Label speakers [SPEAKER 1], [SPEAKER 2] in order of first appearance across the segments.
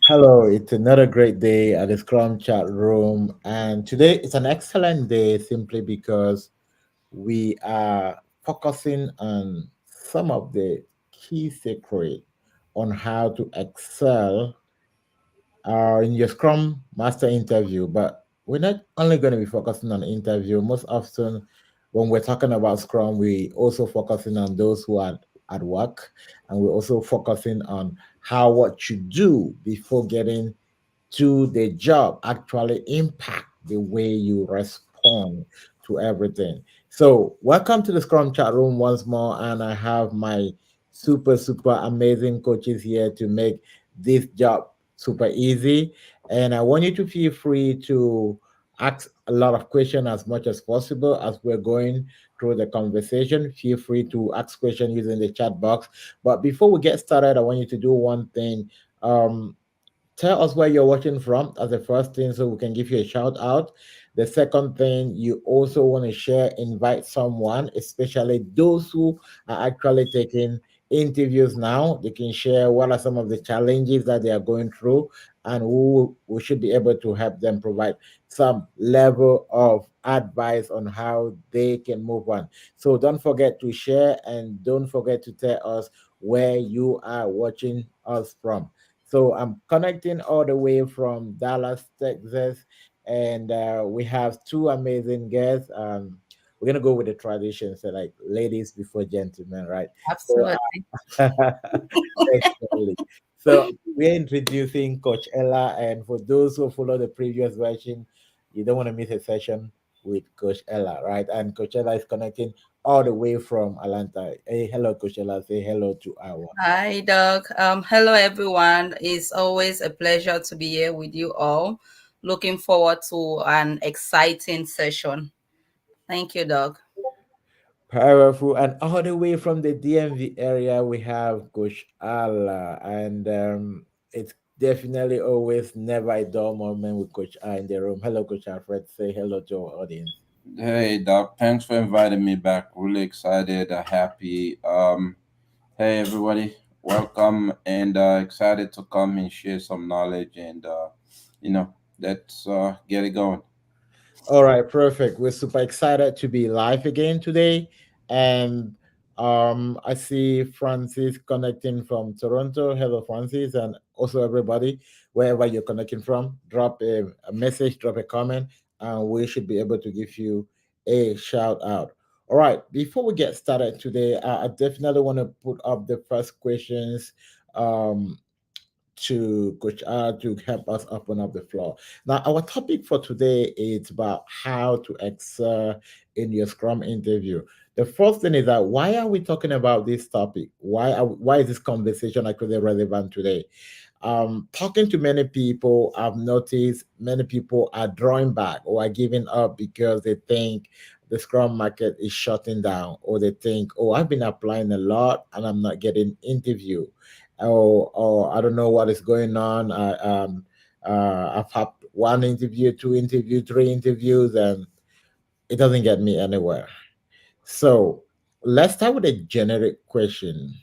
[SPEAKER 1] Hello, it's another great day at the Scrum chat room, and today it's an excellent day simply because we are focusing on some of the key secret on how to excel in your Scrum Master interview. But we're not only going to be focusing on interview. Most often, when we're talking about Scrum, we also focusing on those who are at work, and we're also focusing on how what you do before getting to the job actually impact the way you respond to everything. So, welcome to the Scrum chat room once more, and I have my super amazing coaches here to make this job super easy. And I want you to feel free to ask a lot of questions as much as possible as we're going through the conversation. Feel free to ask questions using the chat box. But before we get started, I want you to do one thing. Tell us where you're watching from as the first thing so we can give you a shout out. The second thing, you also want to share, invite someone, especially those who are actually taking interviews now. They can share what are some of the challenges that they are going through, and who we should be able to help them provide some level of advice on how they can move on. So don't forget to share, and don't forget to tell us where you are watching us from. So I'm connecting all the way from Dallas, Texas, and we have two amazing guests. We're gonna go with the tradition, so like ladies before gentlemen, right? So
[SPEAKER 2] Absolutely.
[SPEAKER 1] definitely. So we're introducing Coach Ella, and for those who follow the previous version, you don't want to miss a session with Coach Ella, right? And Coach Ella is connecting all the way from Atlanta. Hey, hello, Coach Ella. Say hello to our.
[SPEAKER 2] Hi, Doc. Hello, everyone. It's always a pleasure to be here with you all. Looking forward to an exciting session. Thank you, Doc.
[SPEAKER 1] Powerful. And all the way from the DMV area, we have Coach Allah. And it's definitely always never a dull moment with Coach A in the room. Hello, Coach Alfred. Say hello to our audience.
[SPEAKER 3] Hey, Doc. Thanks for inviting me back. Really excited, happy. Hey, everybody. Welcome and excited to come and share some knowledge and, you know, let's get it going.
[SPEAKER 1] All right, perfect. We're super excited to be live again today. And I see Francis connecting from Toronto. Hello, Francis, and also everybody, wherever you're connecting from, drop a message, drop a comment, and we should be able to give you a shout out. All right, before we get started today, I definitely want to put up the first questions. Um, to Coach R to help us open up the floor. Now, our topic for today is about how to excel in your Scrum interview. The first thing is that why are we talking about this topic? Why is this conversation actually relevant today? Talking to many people, I've noticed many people are drawing back or are giving up because they think the Scrum market is shutting down, or they think, oh, I've been applying a lot and I'm not getting interview, or I don't know what is going on. I've had one interview, two interview, three interviews, and it doesn't get me anywhere. So let's start with a generic question.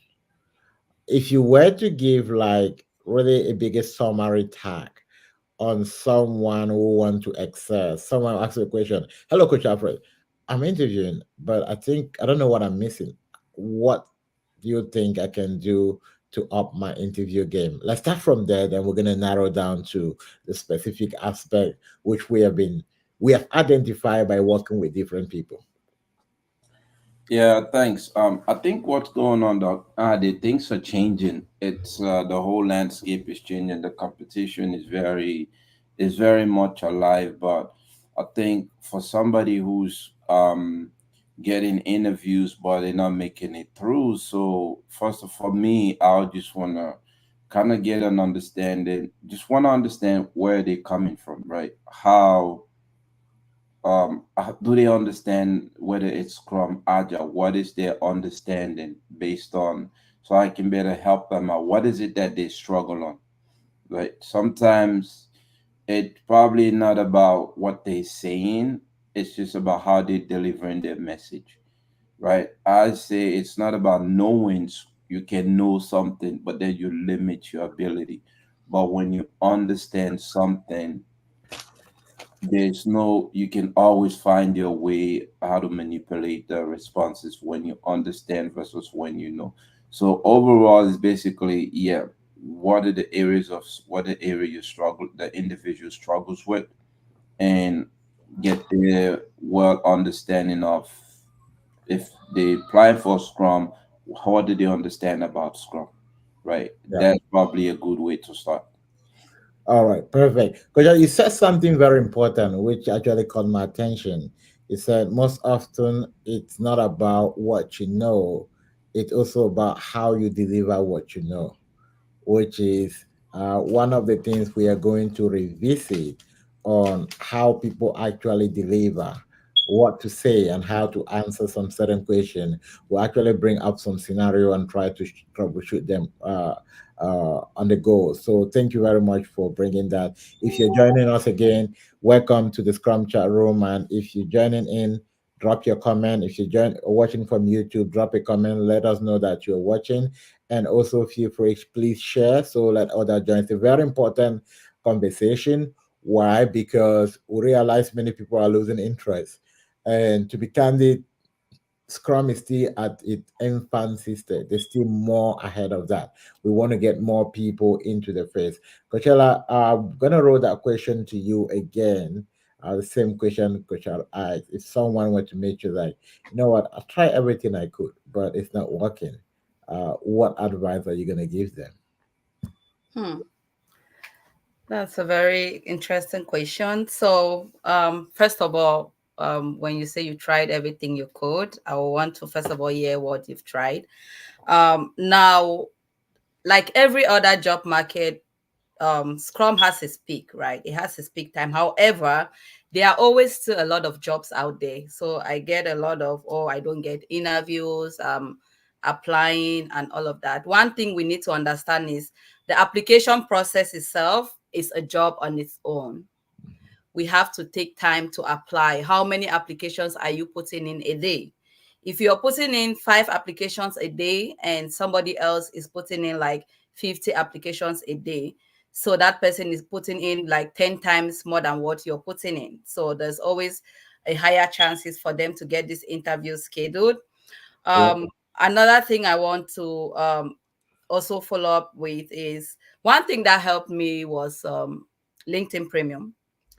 [SPEAKER 1] If you were to give like really a biggest summary tag on someone who want to excel, someone asks a question, hello, Coach Alfred, I'm interviewing, but I think I don't know what I'm missing. What do you think I can do to up my interview game? Let's start from there, then we're gonna narrow down to the specific aspect which we have identified by working with different people.
[SPEAKER 3] Yeah, thanks. I think what's going on, Doc, the things are changing. It's the whole landscape is changing. The competition is very much alive. But I think for somebody who's getting interviews but they're not making it through, so first of all, me, I just wanna kind of get an understanding. Just wanna understand where they're coming from, right? Do they understand whether it's Scrum Agile? What is their understanding based on, so I can better help them out? What is it that they struggle on? Right? Sometimes it's probably not about what they're saying, it's just about how they're delivering their message. Right? I say it's not about knowing you can know something, but then you limit your ability. but when you understand something, there's no, you can always find your way how to manipulate the responses when you understand versus when you know. So overall it's basically, yeah, what the area you struggle, the individual struggles with, and get their well understanding of, if they apply for Scrum, what do they understand about Scrum, right?
[SPEAKER 1] Yeah.
[SPEAKER 3] That's probably a good way to start.
[SPEAKER 1] All right, perfect. Because you said something very important, which actually caught my attention. You said most often it's not about what you know, it's also about how you deliver what you know, which is one of the things we are going to revisit on how people actually deliver, what to say, and how to answer some certain question. We'll actually bring up some scenario and try to troubleshoot them on the go. So thank you very much for bringing that. If you're joining us again, welcome to the Scrum chat room. And if you're joining in, drop your comment. If you're watching from YouTube, drop a comment. Let us know that you're watching, and also feel free, please share so let other join. It's a very important conversation. Why? Because we realize many people are losing interest. And to be candid, Scrum is still at its infancy stage. There's still more ahead of that. We want to get more people into the phase. Coachella, I'm gonna roll that question to you again. The same question Coachella asked. If someone were to make you like, you know what, I tried everything I could, but it's not working. What advice are you gonna give them?
[SPEAKER 2] Hmm. That's a very interesting question. So, first of all, when you say you tried everything you could, I want to first of all hear what you've tried. Now, like every other job market, Scrum has its peak, right? It has its peak time. However, there are always still a lot of jobs out there. So I get a lot of, oh, I don't get interviews, applying and all of that. One thing we need to understand is the application process itself is a job on its own. We have to take time to apply. How many applications are you putting in a day? If you're putting in 5 applications a day and somebody else is putting in like 50 applications a day, so that person is putting in like 10 times more than what you're putting in. So there's always a higher chances for them to get this interview scheduled.
[SPEAKER 1] Yeah,
[SPEAKER 2] Another thing I want to also follow up with is one thing that helped me was LinkedIn Premium.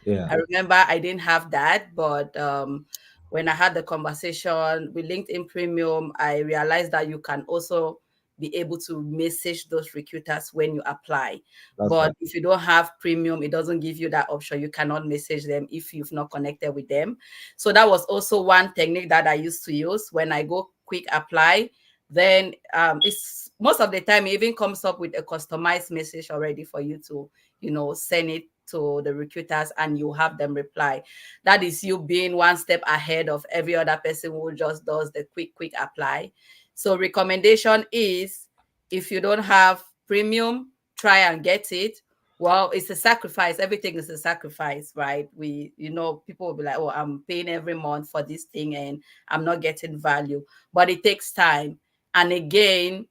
[SPEAKER 1] yeah,
[SPEAKER 2] I remember I didn't have that, but when I had the conversation with LinkedIn Premium, I realized that you can also be able to message those recruiters when you apply.
[SPEAKER 1] that's right.
[SPEAKER 2] But if you don't have premium, it doesn't give you that option. You cannot message them if you've not connected with them. So that was also one technique that I used to use when I go quick apply. Then it's most of the time it even comes up with a customized message already for you to, send it to the recruiters and you have them reply. That is you being one step ahead of every other person who just does the quick apply. So recommendation is, if you don't have premium, try and get it. Well, it's a sacrifice. Everything is a sacrifice, right? People will be like, oh, I'm paying every month for this thing and I'm not getting value, but it takes time. And again,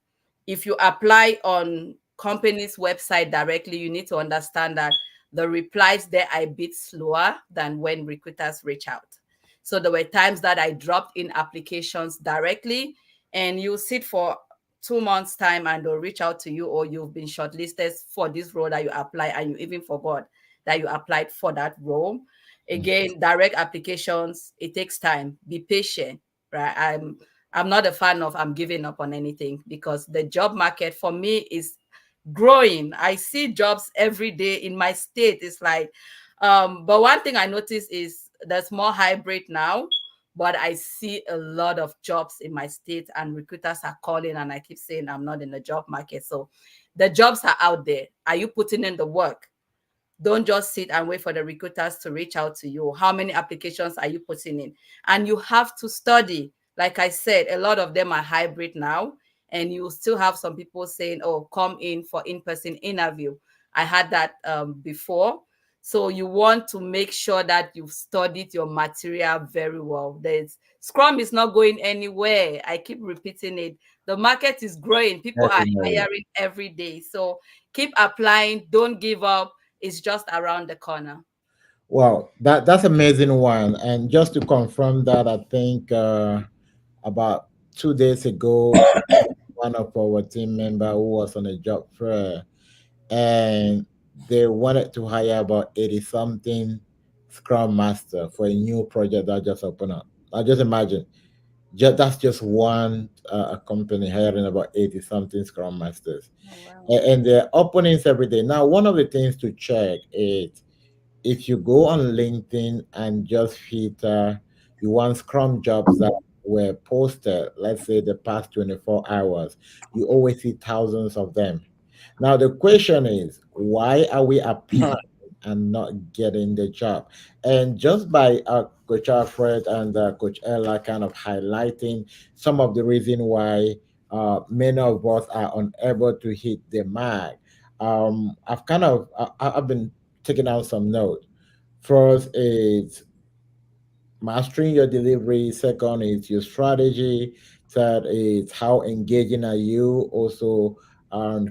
[SPEAKER 2] if you apply on company's website directly, you need to understand that the replies there are a bit slower than when recruiters reach out. So there were times that I dropped in applications directly, and you sit for 2 months time and they'll reach out to you, or you've been shortlisted for this role that you apply and you even forgot that you applied for that role.
[SPEAKER 1] Mm.
[SPEAKER 2] Again, direct applications, it takes time. Be patient, right? I'm not a fan of I'm giving up on anything, because the job market for me is growing. I see jobs every day in my state. It's like, but one thing I notice is there's more hybrid now, but I see a lot of jobs in my state and recruiters are calling and I keep saying I'm not in the job market. So the jobs are out there. Are you putting in the work? Don't just sit and wait for the recruiters to reach out to you. How many applications are you putting in? And you have to study. Like I said, a lot of them are hybrid now, and you still have some people saying, oh, come in for in-person interview. I had that before. So you want to make sure that you've studied your material very well. There's Scrum is not going anywhere. I keep repeating it. The market is growing. People are
[SPEAKER 1] Definitely.
[SPEAKER 2] hiring every day. So keep applying. Don't give up. It's just around the corner.
[SPEAKER 1] Wow, that's amazing one. And just to confirm that, I think about 2 days ago, one of our team member who was on a job fair, and they wanted to hire about 80 something Scrum Master for a new project that just opened up. I just imagine, that's just one company hiring about 80 something Scrum Masters.
[SPEAKER 2] Oh, wow.
[SPEAKER 1] And they're openings every day. Now, one of the things to check is if you go on LinkedIn and just filter, you want Scrum jobs that were posted, let's say the past 24 hours, you always see thousands of them. Now, the question is, why are we applying and not getting the job? And just by Coach Alfred and Coach Ella kind of highlighting some of the reason why many of us are unable to hit the mark, I've been taking out some notes. First is mastering your delivery. Second is your strategy. Third is how engaging are you. Also,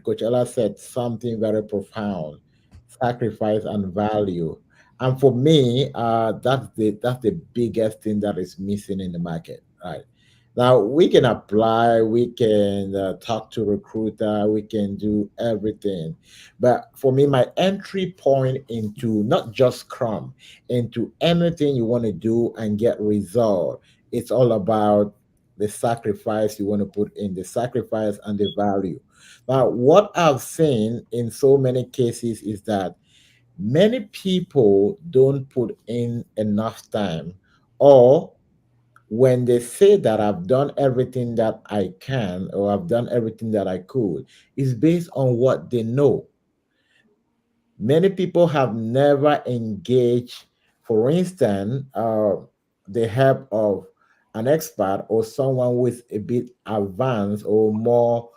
[SPEAKER 1] Coach Ella said something very profound: sacrifice and value. And for me, that's the biggest thing that is missing in the market. Right now, we can apply, we can talk to recruiter, we can do everything, but for me, my entry point into not just Scrum, into anything you want to do and get result, it's all about the sacrifice you want to put in, the sacrifice and the value. Now, what I've seen in so many cases is that many people don't put in enough time, or when they say that I've done everything that I can or I've done everything that I could, is based on what they know. Many people have never engaged, for instance, the help of an expert or someone who is a bit advanced or more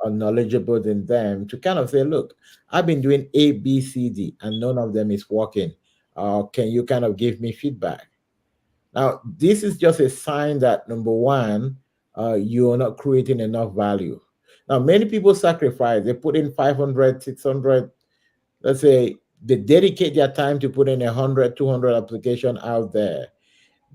[SPEAKER 1] knowledgeable than them to kind of say, look, I've been doing A, B, C, D, and none of them is working. Can you kind of give me feedback? Now, this is just a sign that number one, you are not creating enough value. Now, many people sacrifice, they put in 500, 600. Let's say they dedicate their time to put in 100, 200 application out there,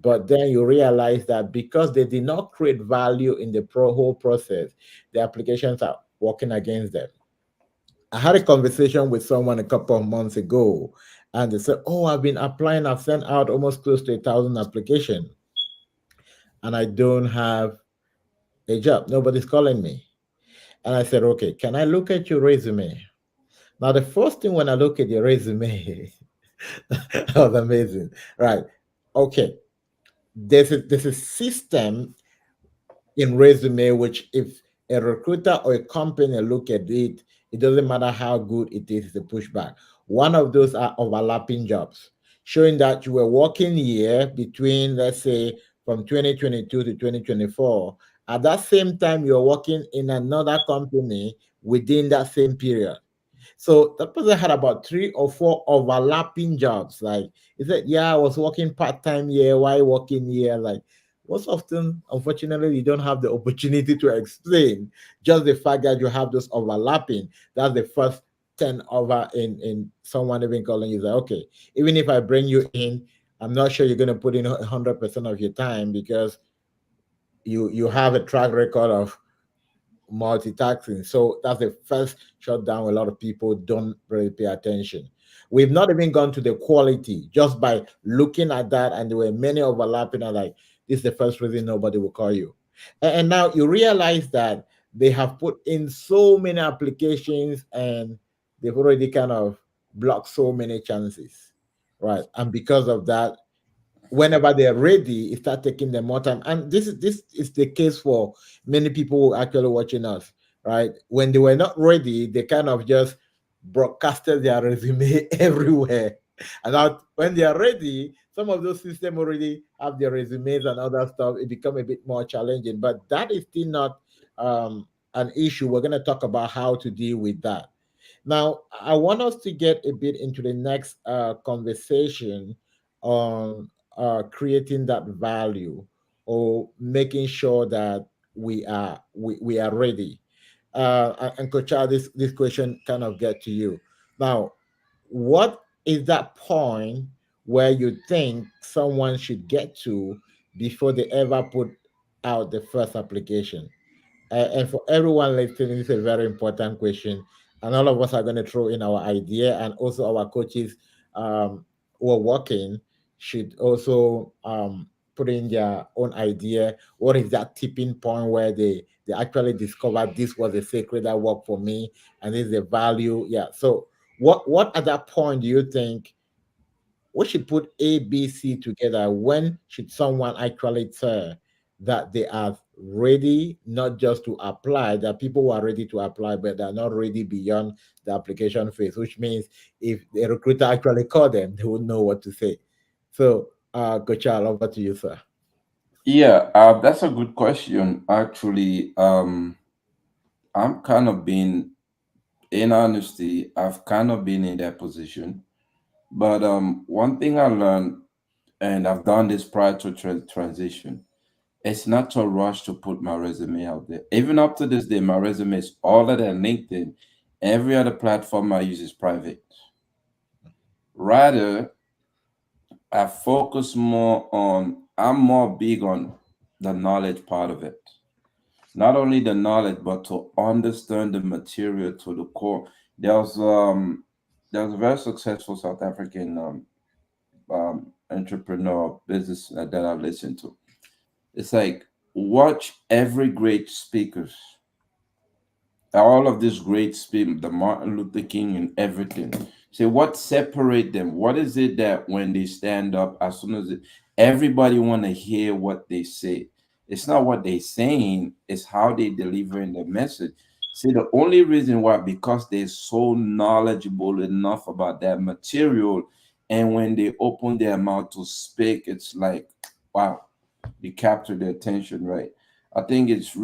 [SPEAKER 1] but then you realize that because they did not create value in the whole process, the applications are working against them. I had a conversation with someone a couple of months ago, and they said, oh, I've been applying, I've sent out almost close to 1,000 applications, and I don't have a job, nobody's calling me. And I said, okay, can I look at your resume? Now, the first thing when I look at your resume, that was amazing. Right. Okay. There's a system in resume which if a recruiter or a company look at it, it doesn't matter how good it is, the pushback. One of those are overlapping jobs, showing that you were working here between, let's say, from 2022 to 2024. At that same time, you're working in another company within that same period. So that person had about 3 or 4 overlapping jobs. Like he said, yeah, I was working part-time here, why working here? Like most often, unfortunately, you don't have the opportunity to explain just the fact that you have those overlapping. That's the first 10 over in someone even calling you. Like, okay, even if I bring you in, I'm not sure you're gonna put in 100% of your time because you have a track record of multitasking. So that's the first shutdown. A lot of people don't really pay attention. We've not even gone to the quality just by looking at that, and there were many overlapping. And like, this is the first reason nobody will call you. And now you realize that they have put in so many applications and they've already kind of blocked so many chances, right? And because of that, whenever they're ready, it start taking them more time. And this is the case for many people who are actually watching us, right? When they were not ready, they kind of just broadcasted their resume everywhere. And now when they are ready, some of those systems already have their resumes and other stuff. It become a bit more challenging, but that is still not an issue. We're going to talk about how to deal with that. Now, I want us to get a bit into the next conversation on creating that value or making sure that we are ready. And Coach Al, this question kind of get to you. Now, what is that point where you think someone should get to before they ever put out the first application? And for everyone listening, this is a very important question. And all of us are going to throw in our idea, and also our coaches who are working should also put in their own idea. What is that tipping point where they actually discover this was a sacred that worked for me, and this is a value? Yeah. So, what at that point do you think we should put A, B, C together? When should someone actually tell that they are ready, not just to apply, that people who are ready to apply, but they're not ready beyond the application phase, which means if the recruiter actually call them, they would know what to say. So, Coach Al, over to you, sir.
[SPEAKER 3] Yeah, that's a good question. Actually, I'm kind of been, in honesty, I've kind of been in that position. But one thing I learned, and I've done this prior to transition, it's not to rush to put my resume out there. Even up to this day, my resume is all of that LinkedIn. Every other platform I use is private. Rather, I focus more on, I'm more big on the knowledge part of it. Not only the knowledge, but to understand the material to the core. There was there was a very successful South African entrepreneur business that I listened to. It's like, watch every great speakers, all of these great speakers, the Martin Luther King and everything. Say, what separate them? What is it that when they stand up, as soon as everybody want to hear what they say? It's not what they saying, it's how they delivering the message. See, the only reason why, because they're so knowledgeable enough about that material, and when they open their mouth to speak, it's like, wow, you capture their attention, right? I think it's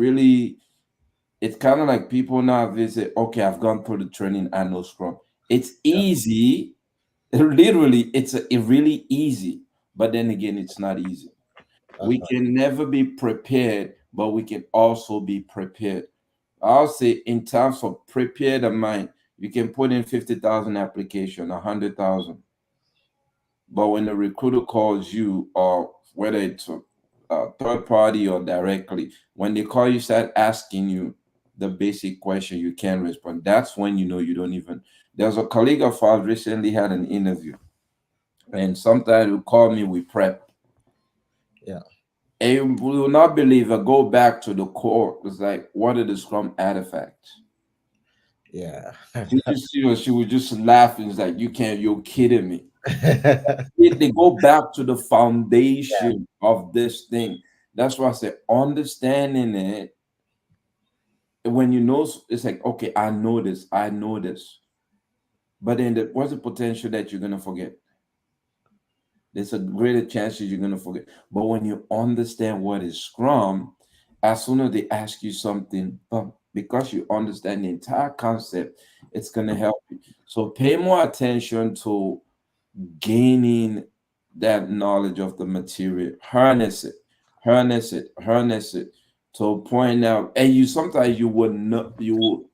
[SPEAKER 3] kind of like people now visit, okay, I've gone through the training, I know Scrum. It's
[SPEAKER 1] Yeah,
[SPEAKER 3] easy. Literally, it really easy. But then again, it's not easy.
[SPEAKER 1] that's
[SPEAKER 3] We
[SPEAKER 1] right.
[SPEAKER 3] can never be prepared, but we can also be prepared. I'll say, in terms of prepare the mind, you can put in 50,000 application, 100,000. But when the recruiter calls you, or whether it's a third party or directly, when they call you, start asking you the basic question, you can't respond. That's when you know you don't even. There's a colleague of ours recently had an interview, and sometimes will call me, we prep.
[SPEAKER 1] Yeah,
[SPEAKER 3] And we will not believe it. Go back to the core. It's like, what are the Scrum artifacts?
[SPEAKER 1] yeah.
[SPEAKER 3] She was just laughing. It's like, you can't, you're kidding me. They go back to the
[SPEAKER 1] Yeah,
[SPEAKER 3] foundation of this thing. That's why I say understanding it. When you know, it's like, okay, I know this. But then what's the potential that you're gonna forget? There's a greater chance that you're gonna forget. But when you understand what is Scrum, as soon as they ask you something, because you understand the entire concept, it's gonna help you. So pay more attention to gaining that knowledge of the material, harness it to point out. And you sometimes you would not, you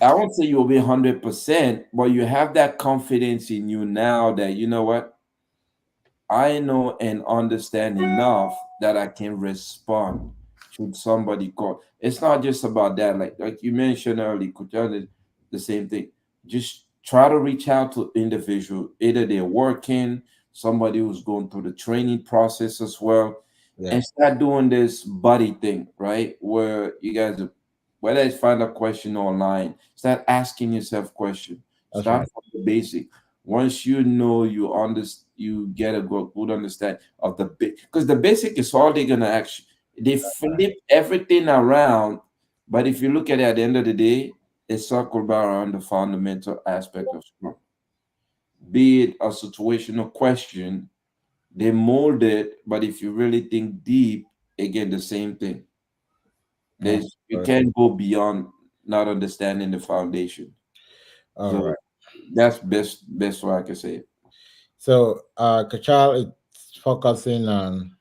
[SPEAKER 3] I won't say you'll be 100%, but you have that confidence in you now that, you know what, I know and understand enough that I can respond should somebody call. It's not just about that. Like you mentioned earlier, Kujan, the same thing. Just try to reach out to individual. Either they're working, somebody who's going through the training process as well,
[SPEAKER 1] yeah,
[SPEAKER 3] and start doing this buddy thing, right? Where you guys, whether it's find a question online, start asking yourself questions.
[SPEAKER 1] that's
[SPEAKER 3] Start
[SPEAKER 1] right.
[SPEAKER 3] from the basic. Once you know, you get a good understand of the big, because the basic is all they're gonna ask you. They flip everything around, but if you look at it at the end of the day, it's circled back around the fundamental aspect of Scrum. Be it a situational question, they mold it, but if you really think deep, again, the same thing.
[SPEAKER 1] Yeah,
[SPEAKER 3] There's, you
[SPEAKER 1] very true.
[SPEAKER 3] can't go beyond. not understanding the foundation.
[SPEAKER 1] All
[SPEAKER 3] So
[SPEAKER 1] right.
[SPEAKER 3] that's best way I can say it.
[SPEAKER 1] So, Kachal, it's focusing on,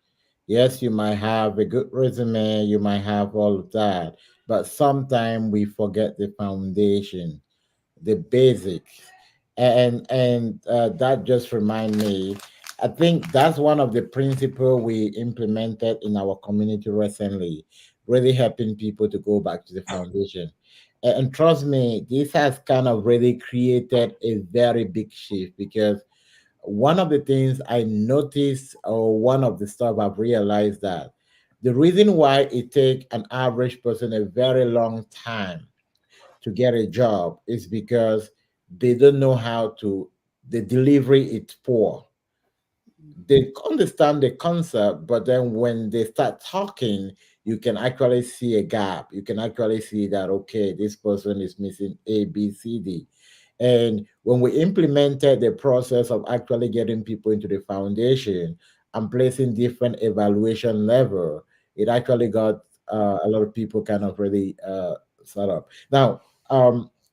[SPEAKER 1] yes, you might have a good resume, you might have all of that, but sometimes we forget the foundation, the basics, and that just remind me. I think that's one of the principle we implemented in our community recently, really helping people to go back to the foundation. And trust me, this has kind of really created a very big shift because one of the things I noticed, or one of the stuff I've realized, that the reason why it take an average person a very long time to get a job is because they don't know how to, the delivery is poor. They understand the concept, but then when they start talking, you can actually see a gap. You can actually see that, okay, this person is missing A, B, C, D. And when we implemented the process of actually getting people into the foundation and placing different evaluation level, it actually got a lot of people kind of really set up. Now,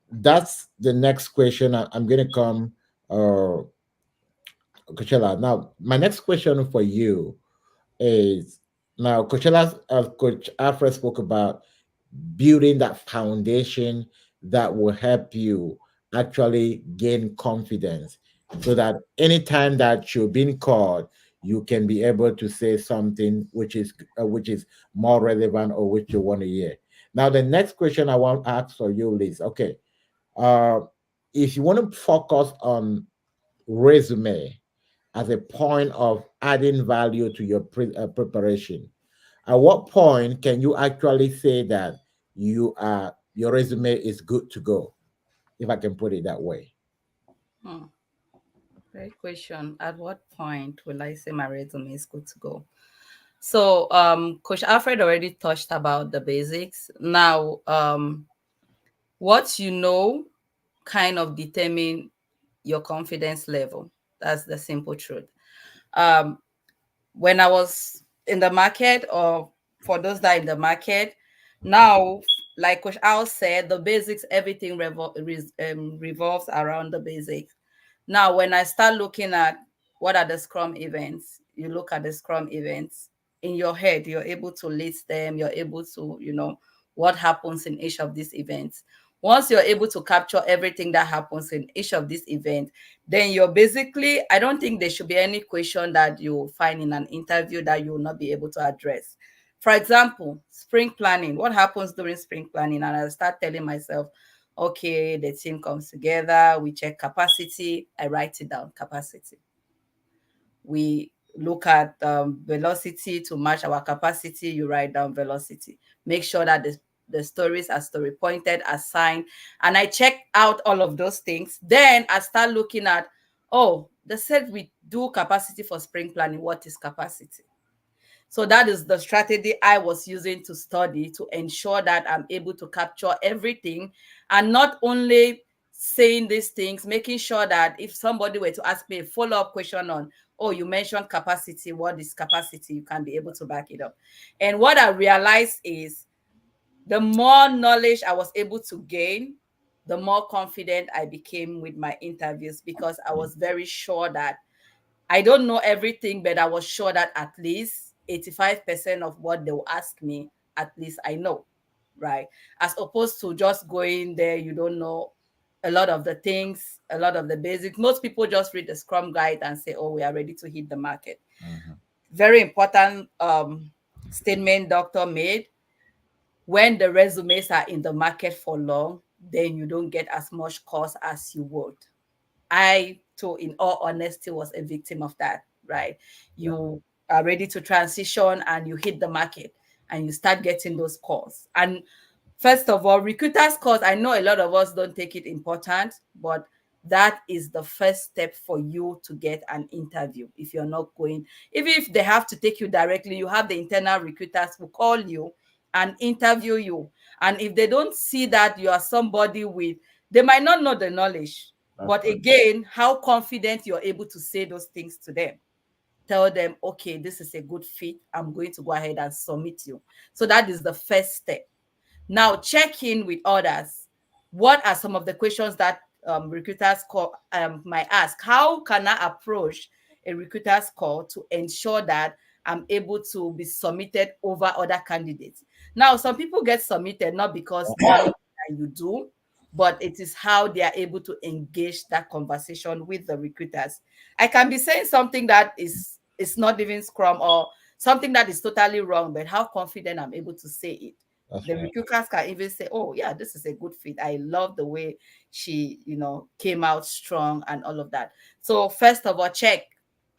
[SPEAKER 1] that's the next question. I'm going to come, uh, Coachella. Now, my next question for you is, now Coachella, Coach Alfred spoke about building that foundation that will help you actually gain confidence, so that anytime that you're being called, you can be able to say something which is more relevant or which you want to hear. Now, the next question I want to ask for you, Liz. Okay, uh, if you want to focus on resume as a point of adding value to your preparation, at what point can you actually say that your resume is good to go, if I can put it that way?
[SPEAKER 2] Hmm. Great question. At what point will I say my resume is good to go? So, Coach Alfred already touched about the basics. Now, what you know kind of determine your confidence level. That's the simple truth. Um, when I was in the market, or for those that are in the market now, like Coach Al said, the basics, everything revolves around the basics. Now, when I start looking at what are the Scrum events, you look at the Scrum events in your head, you're able to list them, you're able to, what happens in each of these events. Once you're able to capture everything that happens in each of these events, then you're basically, I don't think there should be any question that you find in an interview that you will not be able to address. For example, spring planning. What happens during spring planning? And I start telling myself, okay, the team comes together, we check capacity, I write it down, capacity. We look at velocity to match our capacity, you write down velocity. Make sure that the stories are story pointed, assigned, and I check out all of those things. Then I start looking at, oh, they said we do capacity for spring planning. What is capacity? So that is the strategy I was using to study, to ensure that I'm able to capture everything, and not only saying these things, making sure that if somebody were to ask me a follow-up question on, oh, you mentioned capacity, what is capacity? You can be able to back it up. And what I realized is the more knowledge I was able to gain, the more confident I became with my interviews, because I was very sure that I don't know everything, but I was sure that at least 85% of what they will ask me, at least I know, right? As opposed to just going there, you don't know a lot of the things, a lot of the basics. Most people just read the Scrum guide and say, oh, we are ready to hit the market.
[SPEAKER 1] Mhm.
[SPEAKER 2] Very important statement doctor made. When the resumes are in the market for long, then you don't get as much cost as you would. I, too, in all honesty, was a victim of that, right?
[SPEAKER 1] Yeah.
[SPEAKER 2] You are ready to transition and you hit the market and you start getting those calls. And first of all, recruiters' calls, I know a lot of us don't take it important, but that is the first step for you to get an interview. If you're not going, even if they have to take you directly, you have the internal recruiters who call you and interview you. And if they don't see that you are somebody with, they might not know the knowledge,
[SPEAKER 1] That's
[SPEAKER 2] but
[SPEAKER 1] right.
[SPEAKER 2] again, how confident you're able to say those things to them. Tell them, okay, this is a good fit. I'm going to go ahead and submit you. So that is the first step. Now, check in with others. What are some of the questions that recruiters might ask? How can I approach a recruiter's call to ensure that I'm able to be submitted over other candidates? Now, some people get submitted not because anything that you do, but it is how they are able to engage that conversation with the recruiters. I can be saying something that is not even Scrum, or something that is totally wrong, but how confident I'm able to say it.
[SPEAKER 1] That's
[SPEAKER 2] The
[SPEAKER 1] right.
[SPEAKER 2] recruiters can even say, oh yeah, this is a good fit. I love the way she, came out strong and all of that. So first of all, check,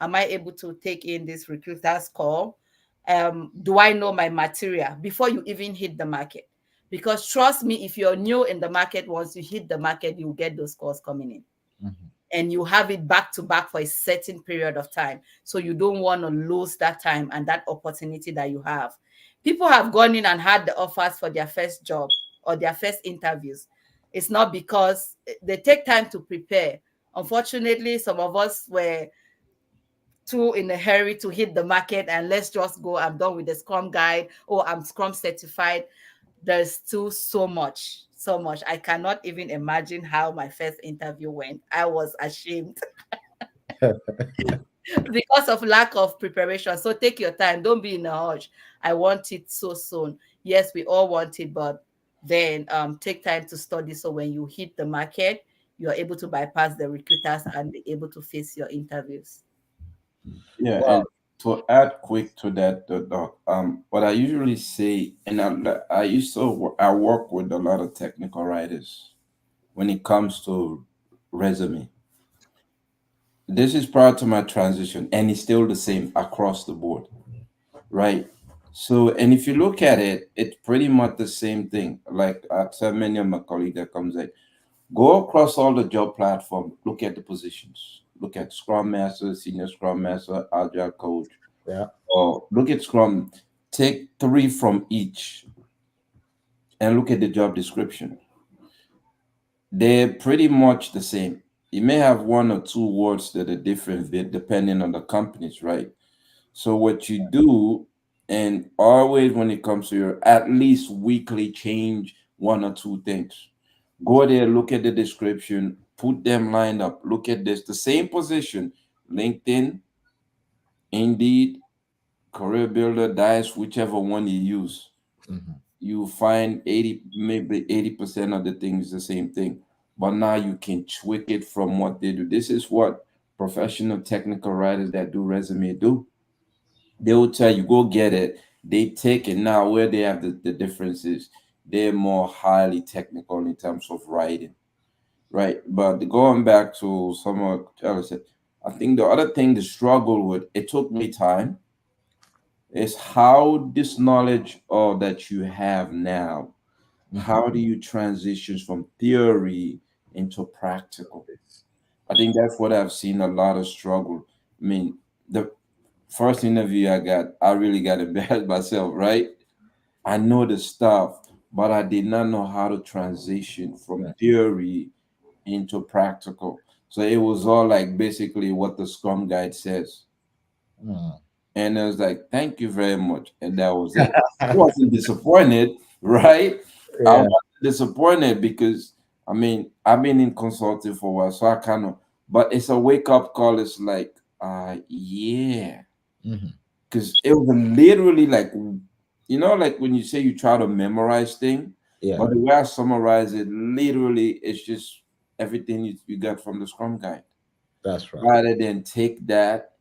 [SPEAKER 2] am I able to take in this recruiter's call? Do I know my material before you even hit the market? Because trust me, if you're new in the market, once you hit the market, you get those calls coming in,
[SPEAKER 1] Mhm.
[SPEAKER 2] and you have it back to back for a certain period of time. So you don't want to lose that time and that opportunity that you have. People have gone in and had the offers for their first job or their first interviews. It's not because they take time to prepare. Unfortunately, some of us were too in a hurry to hit the market and let's just go. I'm done with the Scrum guide, or I'm Scrum certified. There's still so much, so much. I cannot even imagine how my first interview went. I was ashamed because of lack of preparation. So take your time. Don't be in a rush. I want it so soon. Yes, we all want it, but then take time to study. So when you hit the market, you're able to bypass the recruiters and be able to face your interviews.
[SPEAKER 3] Yeah,
[SPEAKER 1] Well,
[SPEAKER 3] and to add quick to that, Doc, what I usually say, and I used to I work with a lot of technical writers when it comes to resume. This is prior to my transition, and it's still the same across the board, right? So, and if you look at it, it's pretty much the same thing. Like I tell many of my colleagues that comes like, go across all the job platform, look at the positions, look at Scrum Master, Senior Scrum Master, Agile Coach,
[SPEAKER 1] yeah.
[SPEAKER 3] or look at Scrum. Take three from each and look at the job description. They're pretty much the same. You may have one or two words that are different depending on the companies, right? So what you do, and always when it comes to your at least weekly change one or two things. Go there, look at the description, put them lined up. Look at this, the same position, LinkedIn, Indeed, Career Builder, Dice, whichever one you use.
[SPEAKER 1] Mhm.
[SPEAKER 3] You find 80, maybe 80% of the things the same thing. But now you can tweak it from what they do. This is what professional technical writers that do resume do. They will tell you, go get it. They take it now where they have the differences. They're more highly technical in terms of writing. Right. But going back to some of Taylor said, I think the other thing to struggle with, it took me time, is how this knowledge that you have now,
[SPEAKER 1] Mhm.
[SPEAKER 3] how do you transition from theory into practical? I think that's what I've seen a lot of struggle. I mean, the first interview I got, I really got embarrassed myself, right? I know the stuff, but I did not know how to transition from
[SPEAKER 1] Yeah.
[SPEAKER 3] theory into practical. So it was all like basically what the Scrum guide says.
[SPEAKER 1] Mm.
[SPEAKER 3] And I was like, thank you very much. And that was it. I wasn't disappointed, right? I
[SPEAKER 1] Yeah.
[SPEAKER 3] wasn't disappointed because I mean, I've been in consulting for a while, so I kind of, but it's a wake up call. It's like, yeah,
[SPEAKER 1] Mhm.
[SPEAKER 3] because it was literally like, like when you say you try to memorize thing,
[SPEAKER 1] Yeah.
[SPEAKER 3] but the way I summarize it, literally, it's just everything you got from the Scrum guide,
[SPEAKER 1] That's right.
[SPEAKER 3] rather than take that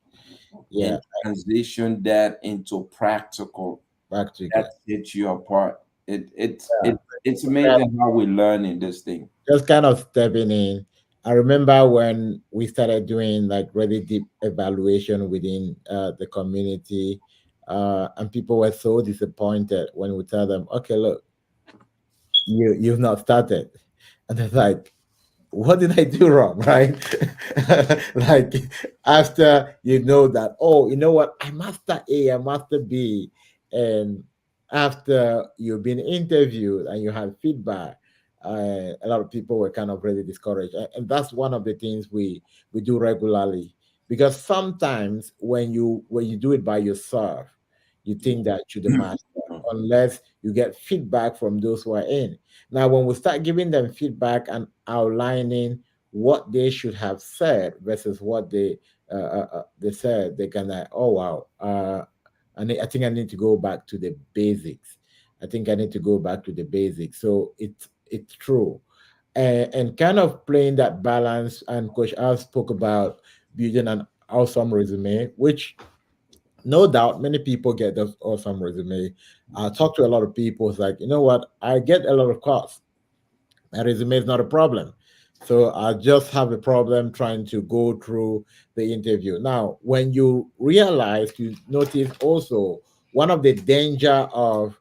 [SPEAKER 1] Yeah.
[SPEAKER 3] and transition that into practical.
[SPEAKER 1] Back to
[SPEAKER 3] That
[SPEAKER 1] again.
[SPEAKER 3] sets you apart.
[SPEAKER 1] Yeah.
[SPEAKER 3] It's
[SPEAKER 1] Well,
[SPEAKER 3] amazing how we learn in this thing.
[SPEAKER 1] just kind of stepping in. I remember when we started doing like really deep evaluation within the community, and people were so disappointed when we tell them, "Okay, look, you've not started," and they're like, what did I do wrong, right? Like after you know that, oh, you know what, I master A, I master B, and after you've been interviewed and you have feedback, a lot of people were kind of really discouraged, and that's one of the things we do regularly, because sometimes when you do it by yourself, you think that you're the master unless you get feedback from those who are in. Now, when we start giving them feedback and outlining what they should have said versus what they said, they can like, oh wow, I think I need to go back to the basics. I think I need to go back to the basics. So it's true, and kind of playing that balance. And Coach Al spoke about building an awesome resume, which no doubt many people get those awesome resume. I talk to a lot of people. It's like, you know what? I get a lot of calls. My resume is not a problem. So I just have a problem trying to go through the interview. Now, when you realize, you notice also one of the danger of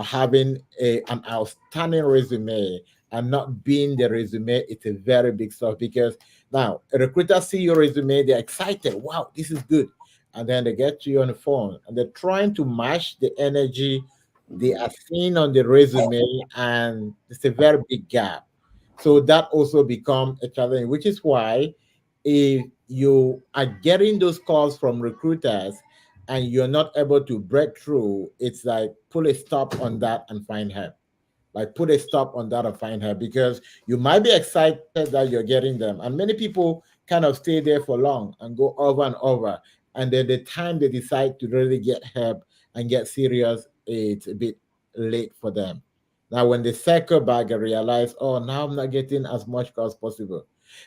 [SPEAKER 1] having an outstanding resume and not being the resume, it's a very big stuff because now a recruiter see your resume, they're excited. Wow, this is good. And then they get to you on the phone and they're trying to match the energy they are seeing on the resume, and it's a very big gap. So that also become a challenge, which is why if you are getting those calls from recruiters and you're not able to break through, it's like pull a stop on that and find help. Like put a stop on that and find her, because you might be excited that you're getting them. And many people kind of stay there for long and go over and over. And then the time they decide to really get help and get serious, it's a bit late for them. Now, when they circle back and realize, oh, now I'm not getting as much as possible.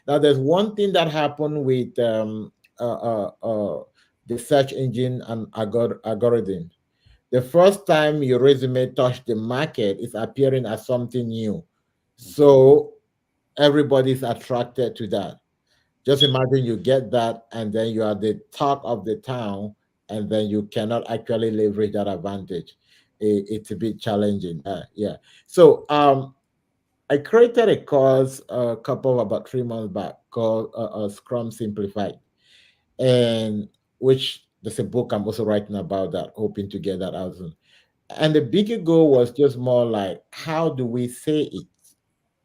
[SPEAKER 1] Now, there's one thing that happened with uh, uh, uh, the search engine and algorithm. The first time your resume touched the market is appearing as something new. So everybody's attracted to that. Just imagine you get that and then you are the talk of the town and then you cannot actually leverage that advantage. It's a bit challenging. Yeah. So I created a course a couple of about 3 months back called Scrum Simplified, and which there's a book I'm also writing about that, hoping to get that out soon. And the bigger goal was just more like, how do we say it?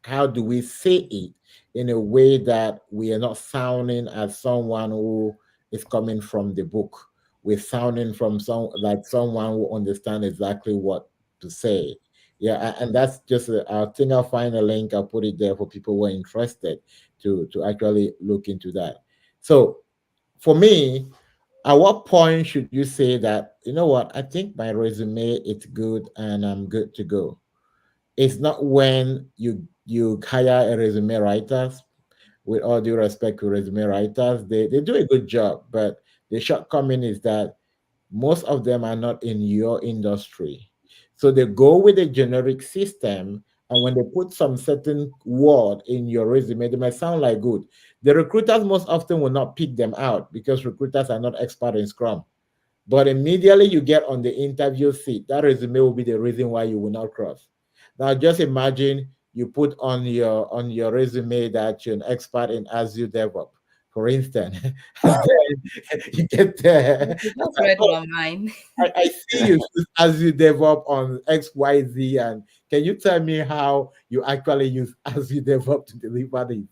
[SPEAKER 1] How do we say it in a way that we are not sounding as someone who is coming from the book? We're sounding from someone who understands exactly what to say. Yeah, and that's just I think I'll find a link. I'll put it there for people who are interested to actually look into that. So for me, at what point should you say that, you know what, I think my resume is good and I'm good to go? It's not when you hire a resume writers. With all due respect to resume writers, they do a good job, but the shortcoming is that most of them are not in your industry. So they go with a generic system, and when they put some certain word in your resume, they might sound like good. The recruiters most often will not pick them out because recruiters are not expert in Scrum. But immediately you get on the interview seat, that resume will be the reason why you will not cross. Now just imagine you put on your resume that you're an expert in Azure DevOps, for instance, and then you get there.
[SPEAKER 2] You
[SPEAKER 1] It's
[SPEAKER 2] just
[SPEAKER 1] like,
[SPEAKER 2] read
[SPEAKER 1] oh,
[SPEAKER 2] my mind.
[SPEAKER 1] I see you use Azure DevOps on XYZ, and can you tell me how you actually use Azure DevOps to deliver this?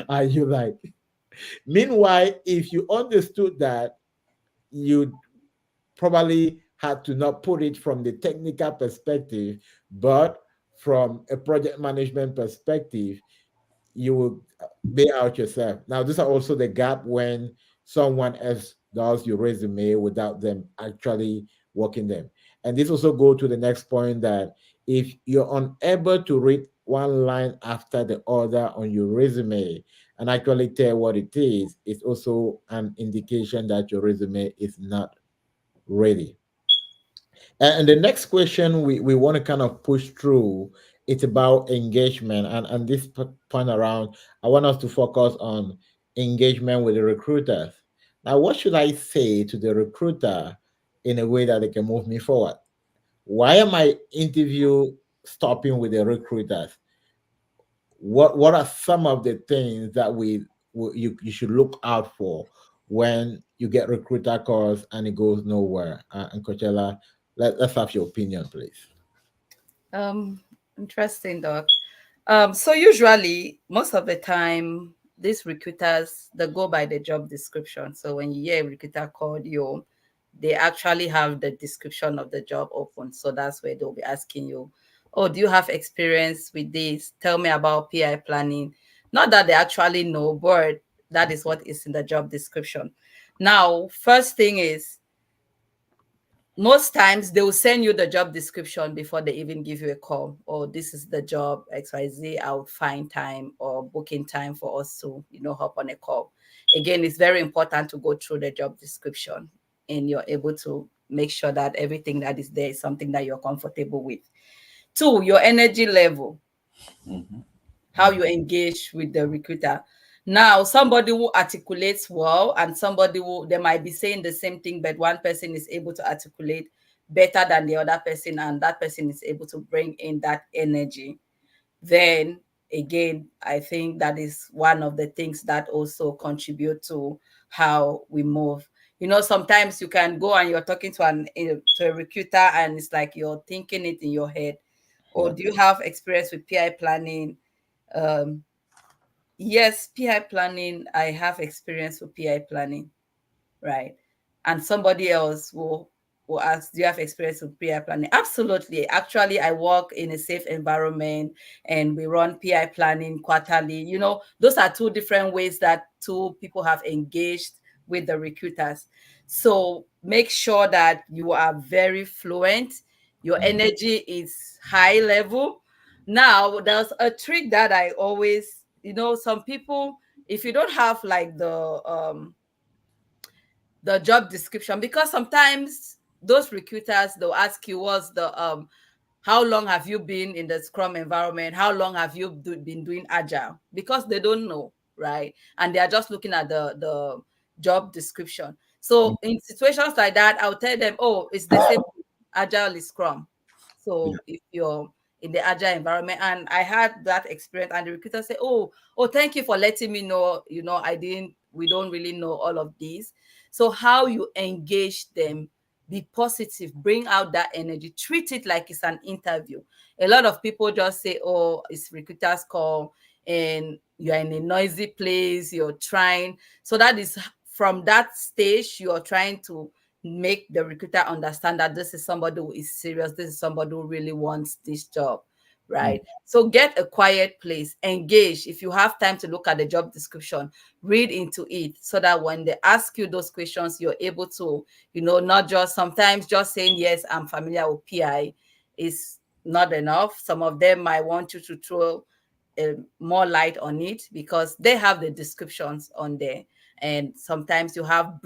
[SPEAKER 1] Are you like? Meanwhile, if you understood that, you probably had to not put it from the technical perspective, but from a project management perspective, you will be out yourself. Now, these are also the gap when someone else does your resume without them actually working them. And this also go to the next point that if you're unable to read one line after the other on your resume and actually tell what it is, it's also an indication that your resume is not ready. And the next question we want to kind of push through, it's about engagement. And this point around, I want us to focus on engagement with the recruiters. Now, what should I say to the recruiter in a way that they can move me forward? Why am I interview stopping with the recruiters? What are some of the things that you should look out for when you get recruiter calls and it goes nowhere? And Coachella, let's have your opinion, please.
[SPEAKER 2] Um, Interesting, Doc. So usually, most of the time, these recruiters they go by the job description. So when you hear a recruiter called you, they actually have the description of the job open. So that's where they'll be asking you, oh, do you have experience with this? Tell me about PI planning. Not that they actually know, but that is what is in the job description. Now, first thing is, most times they will send you the job description before they even give you a call. Or this is the job XYZ. I'll find time or booking time for us to, hop on a call. Again, it's very important to go through the job description and you're able to make sure that everything that is there is something that you're comfortable with. Two, your energy level,
[SPEAKER 3] Mm-hmm.
[SPEAKER 2] how you engage with the recruiter. Now, somebody who articulates well and somebody who they might be saying the same thing, but one person is able to articulate better than the other person, and that person is able to bring in that energy. Then again, I think that is one of the things that also contribute to how we move. Sometimes you can go and you're talking to a recruiter and it's like you're thinking it in your head. Or
[SPEAKER 3] Yeah.
[SPEAKER 2] do you have experience with PI planning? Um, Yes, PI planning. I have experience with PI planning, right? And somebody else will ask, do you have experience with PI planning? Absolutely. Actually, I work in a safe environment and we run PI planning quarterly. Those are two different ways that two people have engaged with the recruiters. So make sure that you are very fluent, your energy is high level. Now, there's a trick that I always, some people, if you don't have like the job description, because sometimes those recruiters, they'll ask you what's the how long have you been in the Scrum environment, how long have you been doing Agile, because they don't know, right? And they are just looking at the job description. So in situations like that, I'll tell them, oh, it's the same, Agile is Scrum.
[SPEAKER 1] Yeah,
[SPEAKER 2] So if you're in the Agile environment, and I had that experience, and the recruiter say, oh, thank you for letting me know, we don't really know all of these. So how you engage them, be positive, bring out that energy, treat it like it's an interview. A lot of people just say, oh, it's recruiter's call and you're in a noisy place, you're trying. So that is from that stage, you're trying to make the recruiter understand that this is somebody who is serious, this is somebody who really wants this job,
[SPEAKER 1] mm,
[SPEAKER 2] right? So get a quiet place, engage. If you have time to look at the job description, read into it so that when they ask you those questions, you're able to, not just sometimes just saying, yes, I'm familiar with PI is not enough. Some of them might want you to throw more light on it because they have the descriptions on there. And sometimes you have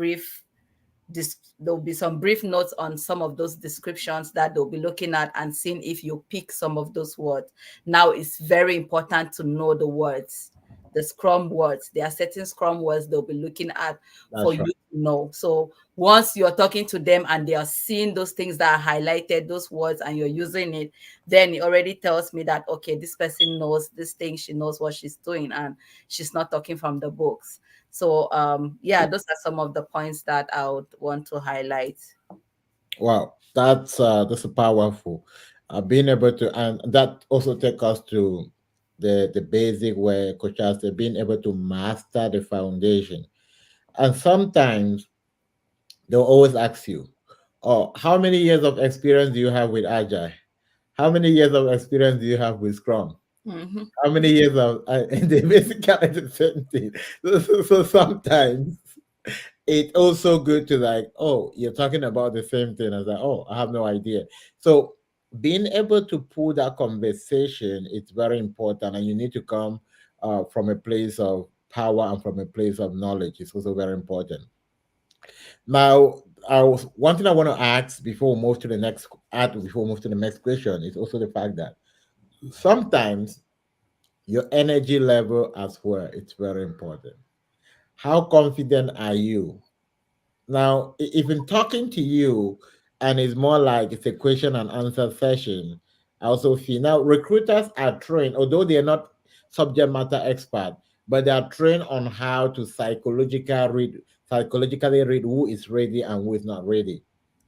[SPEAKER 2] there'll be some brief notes on some of those descriptions that they'll be looking at and seeing if you pick some of those words. Now, it's very important to know the words, the Scrum words. There are certain Scrum words they'll be looking at for
[SPEAKER 1] that's
[SPEAKER 2] you
[SPEAKER 1] right.
[SPEAKER 2] to know. So once you're talking to them and they are seeing those things that are highlighted, those words, and you're using it, then it already tells me that, okay, this person knows this thing, she knows what she's doing, and she's not talking from the books. So yeah, those are some of the points that I would want to highlight.
[SPEAKER 1] Wow, that's powerful. Being able to, and that also take us to the basic where coach has said, being able to master the foundation. And sometimes they'll always ask you, "Oh, how many years of experience do you have with Agile? How many years of experience do you have with Scrum?
[SPEAKER 2] Mhm.
[SPEAKER 1] How many years of?" And they basically the same thing. So sometimes it's also good to like, oh, you're talking about the same thing. I was like, oh, I have no idea. So being able to pull that conversation, it's very important, and you need to come from a place of power and from a place of knowledge. It's also very important. Now, one thing I want to ask before we move to the next before we move to the next question is also the fact that sometimes your energy level as well, it's very important. How confident are you? Now, if in talking to you and it's more like it's a question and answer session, I also feel now recruiters are trained, although they are not subject matter expert, but they are trained on how to psychologically read who is ready and who is not ready.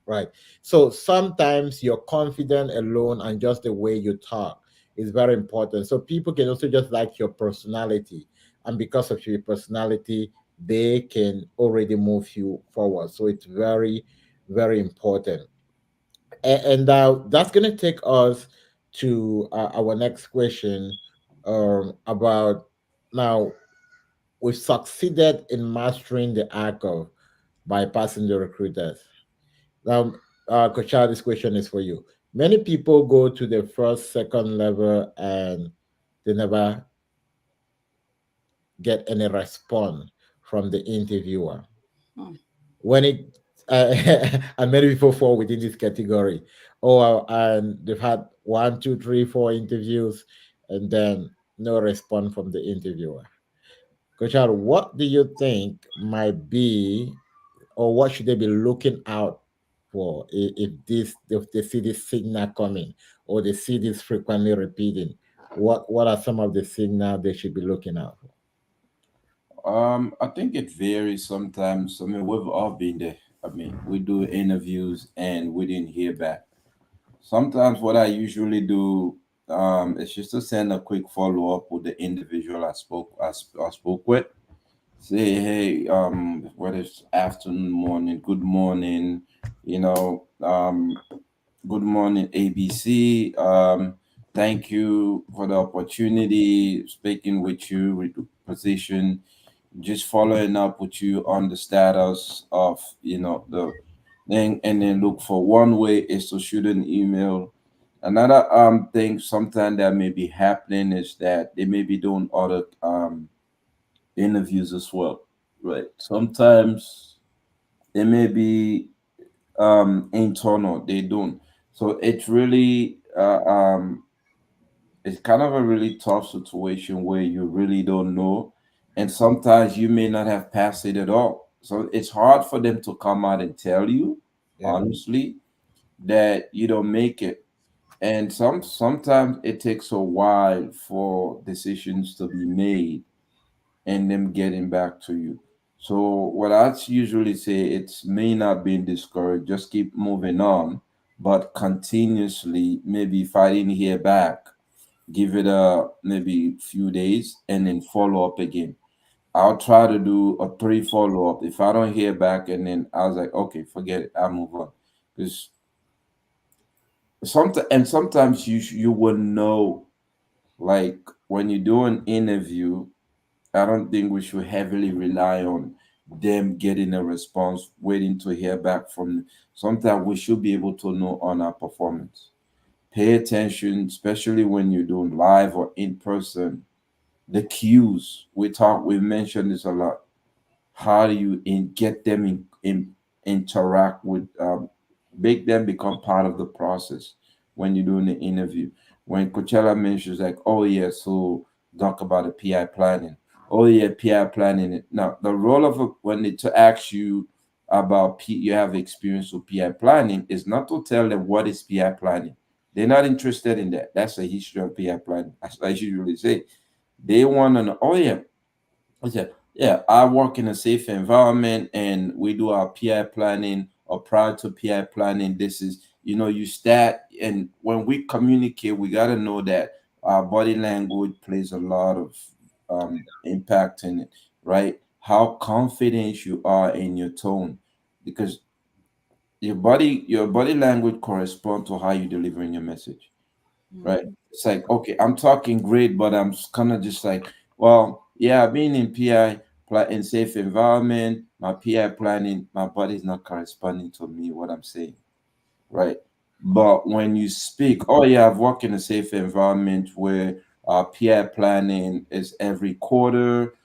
[SPEAKER 1] Right. So sometimes your confidence alone and just the way you talk is very important. So people can also just like your personality. And because of your personality, they can already move you forward. So it's very, very important. And that's going to take us to our next question, about now we've succeeded in mastering the art of bypassing the recruiters. Now, Kocha, this question is for you. Many people go to the first, second level and they never get any response from the interviewer.
[SPEAKER 2] Hmm.
[SPEAKER 1] When it and many people fall within this category. Oh, and they've had one, two, three, four interviews, and then no response from the interviewer. Coach, what do you think might be, or what should they be looking out for if they see this signal coming, or they see this frequently repeating? What are some of the signals they should be looking out for?
[SPEAKER 3] I think it varies sometimes. I mean, we've all been there. I mean, we do interviews and we didn't hear back. Sometimes what I usually do is just to send a quick follow up with the individual I spoke with. Say, hey, whether it's afternoon, morning, good morning, you know, good morning, ABC. Thank you for the opportunity speaking with you with the position, just following up with you on the status of the thing, and then look for one way is to shoot an email. Another thing sometimes that may be happening is that they may be doing other interviews as well, right? Sometimes they may be internal, they don't. So it's kind of a really tough situation where you really don't know, and sometimes you may not have passed it at all. So it's hard for them to come out and tell you
[SPEAKER 1] Yeah,
[SPEAKER 3] honestly that you don't make it. And sometimes it takes a while for decisions to be made and them getting back to you. So what I usually say, it's may not being discouraged, just keep moving on, but continuously, maybe if I didn't hear back, give it a maybe few days and then follow up again. I'll try to do a three follow up. If I don't hear back, and then I was like, okay, forget it, I'll move on. Because sometimes you will know, like when you do an interview, I don't think we should heavily rely on them getting a response, waiting to hear back from. Sometimes we should be able to know on our performance. Pay attention, especially when you're doing live or in person. The cues we mentioned this a lot. How do you get them interact with, make them become part of the process when you're doing the interview. When Coachella mentions like, oh yeah, so talk about the PI planning. Oh yeah, PI planning. Now the role of when they to ask you about you have experience with PI planning is not to tell them what is PI planning. They're not interested in that. That's the history of PI planning. As I usually say, they want to know. Oh yeah, okay. Yeah, I work in a safe environment and we do our PI planning, or prior to PI planning, this is, you stat. And when we communicate, we got to know that our body language plays a lot of impact in it, right? How confident you are in your tone, because your body language corresponds to how you delivering your message, right?
[SPEAKER 2] Mhm.
[SPEAKER 3] It's like, okay, I'm talking great, but I'm kind of just like, well, yeah, being in PI, in safe environment, my PI planning, my body's not corresponding to me, what I'm saying, right? But when you speak, oh yeah, I've worked in a safe environment where PI planning is every quarter,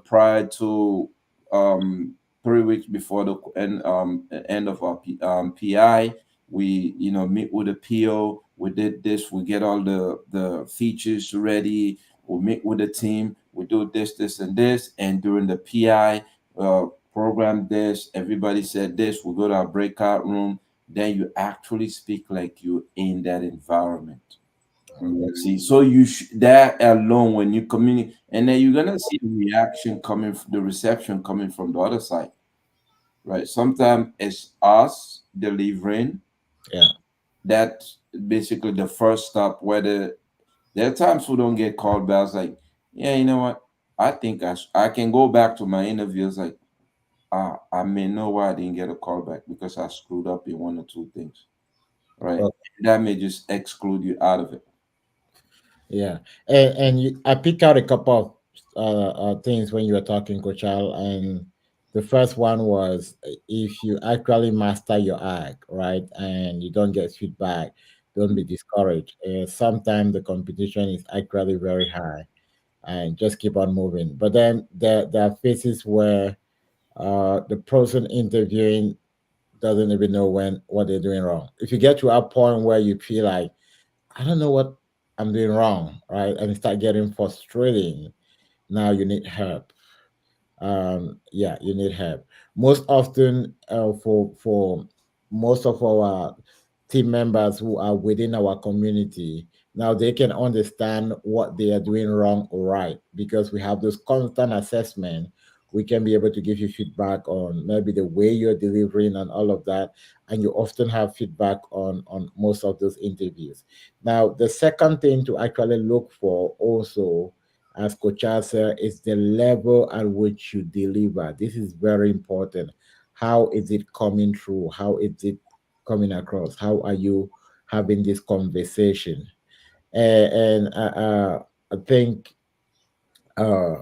[SPEAKER 3] prior to um, 3 weeks before the end of our PI, we meet with the PO. We did this. We get all the features ready. We meet with the team. We do this, this, and this. And during the PI uh, program, this everybody said this. We go to our breakout room, then you actually speak like you're in that environment. See, so that alone, when you communicate, and then you're gonna see the reaction coming, the reception coming from the other side, right? Sometimes it's us delivering.
[SPEAKER 1] yeah,
[SPEAKER 3] That's basically the first stop. Whether there are times we don't get called back, like, yeah, you know what? I think I can go back to my interviews, like, I may know why I didn't get a call back because I screwed up in one or two things, right?
[SPEAKER 1] Oh,
[SPEAKER 3] That may just exclude you out of it.
[SPEAKER 1] yeah, I picked out a couple of things when you were talking, Coach Al, and the first one was if you actually master your act, right, and you don't get feedback, don't be discouraged. Sometimes the competition is actually very high, and just keep on moving. But then there are phases where the person interviewing doesn't even know what they're doing wrong. If you get to a point where you feel like I don't know what I'm doing wrong, right, and start getting frustrating, now you need help. Yeah, you need help. Most often, for most of our team members who are within our community, now they can understand what they are doing wrong or right because we have those constant assessment. We can be able to give you feedback on maybe the way you're delivering and all of that, and you often have feedback on most of those interviews. Now, the second thing to actually look for also, as Coach said, is the level at which you deliver. This is very important. How is it coming through? How is it coming across? How are you having this conversation? And I think uh,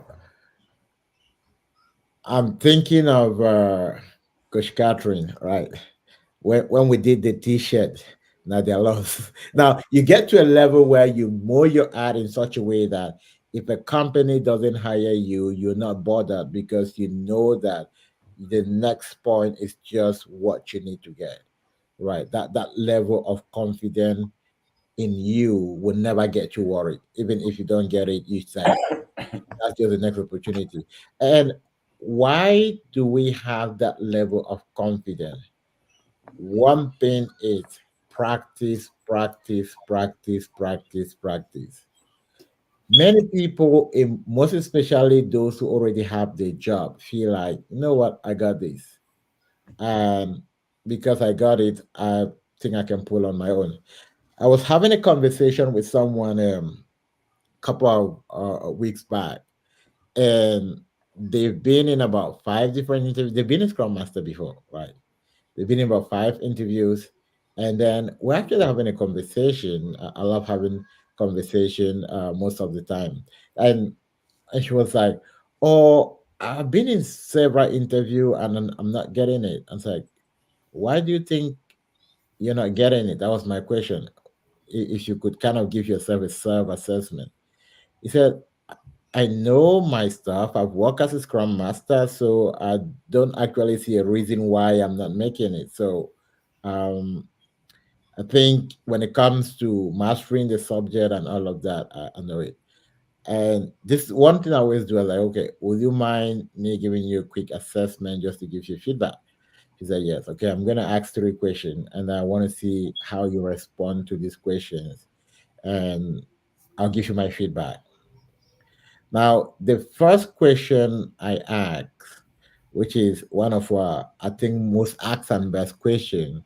[SPEAKER 1] I'm thinking of Coach Catherine, right? When we did the t-shirt, now they're lost. Now you get to a level where you mow your ad in such a way that if a company doesn't hire you, you're not bothered because you know that the next point is just what you need to get. Right. That level of confidence in you will never get you worried. Even if you don't get it, you say that's just the next opportunity. And why do we have that level of confidence? One thing is practice, practice, practice, practice, practice. Many people, most especially those who already have their job, feel like, you know what, I got this. And because I got it, I think I can pull on my own. I was having a conversation with someone couple of weeks back, and they've been in about five different interviews. They've been a Scrum Master before, right? We've been in about five interviews, and then we're actually having a conversation. I love having conversation most of the time, and she was like, "Oh, I've been in several interview and I'm not getting it." I was like, "Why do you think you're not getting it?" That was my question. If you could kind of give yourself a self assessment, he said, I know my stuff. I've worked as a Scrum Master, so I don't actually see a reason why I'm not making it. So, um, I think when it comes to mastering the subject and all of that, I know it. And this one thing I always do is like, okay, would you mind me giving you a quick assessment just to give you feedback? He said, yes. Okay, I'm going to ask three questions and I want to see how you respond to these questions. And I'll give you my feedback. Now, the first question I ask, which is one of our, I think, most asked and best question,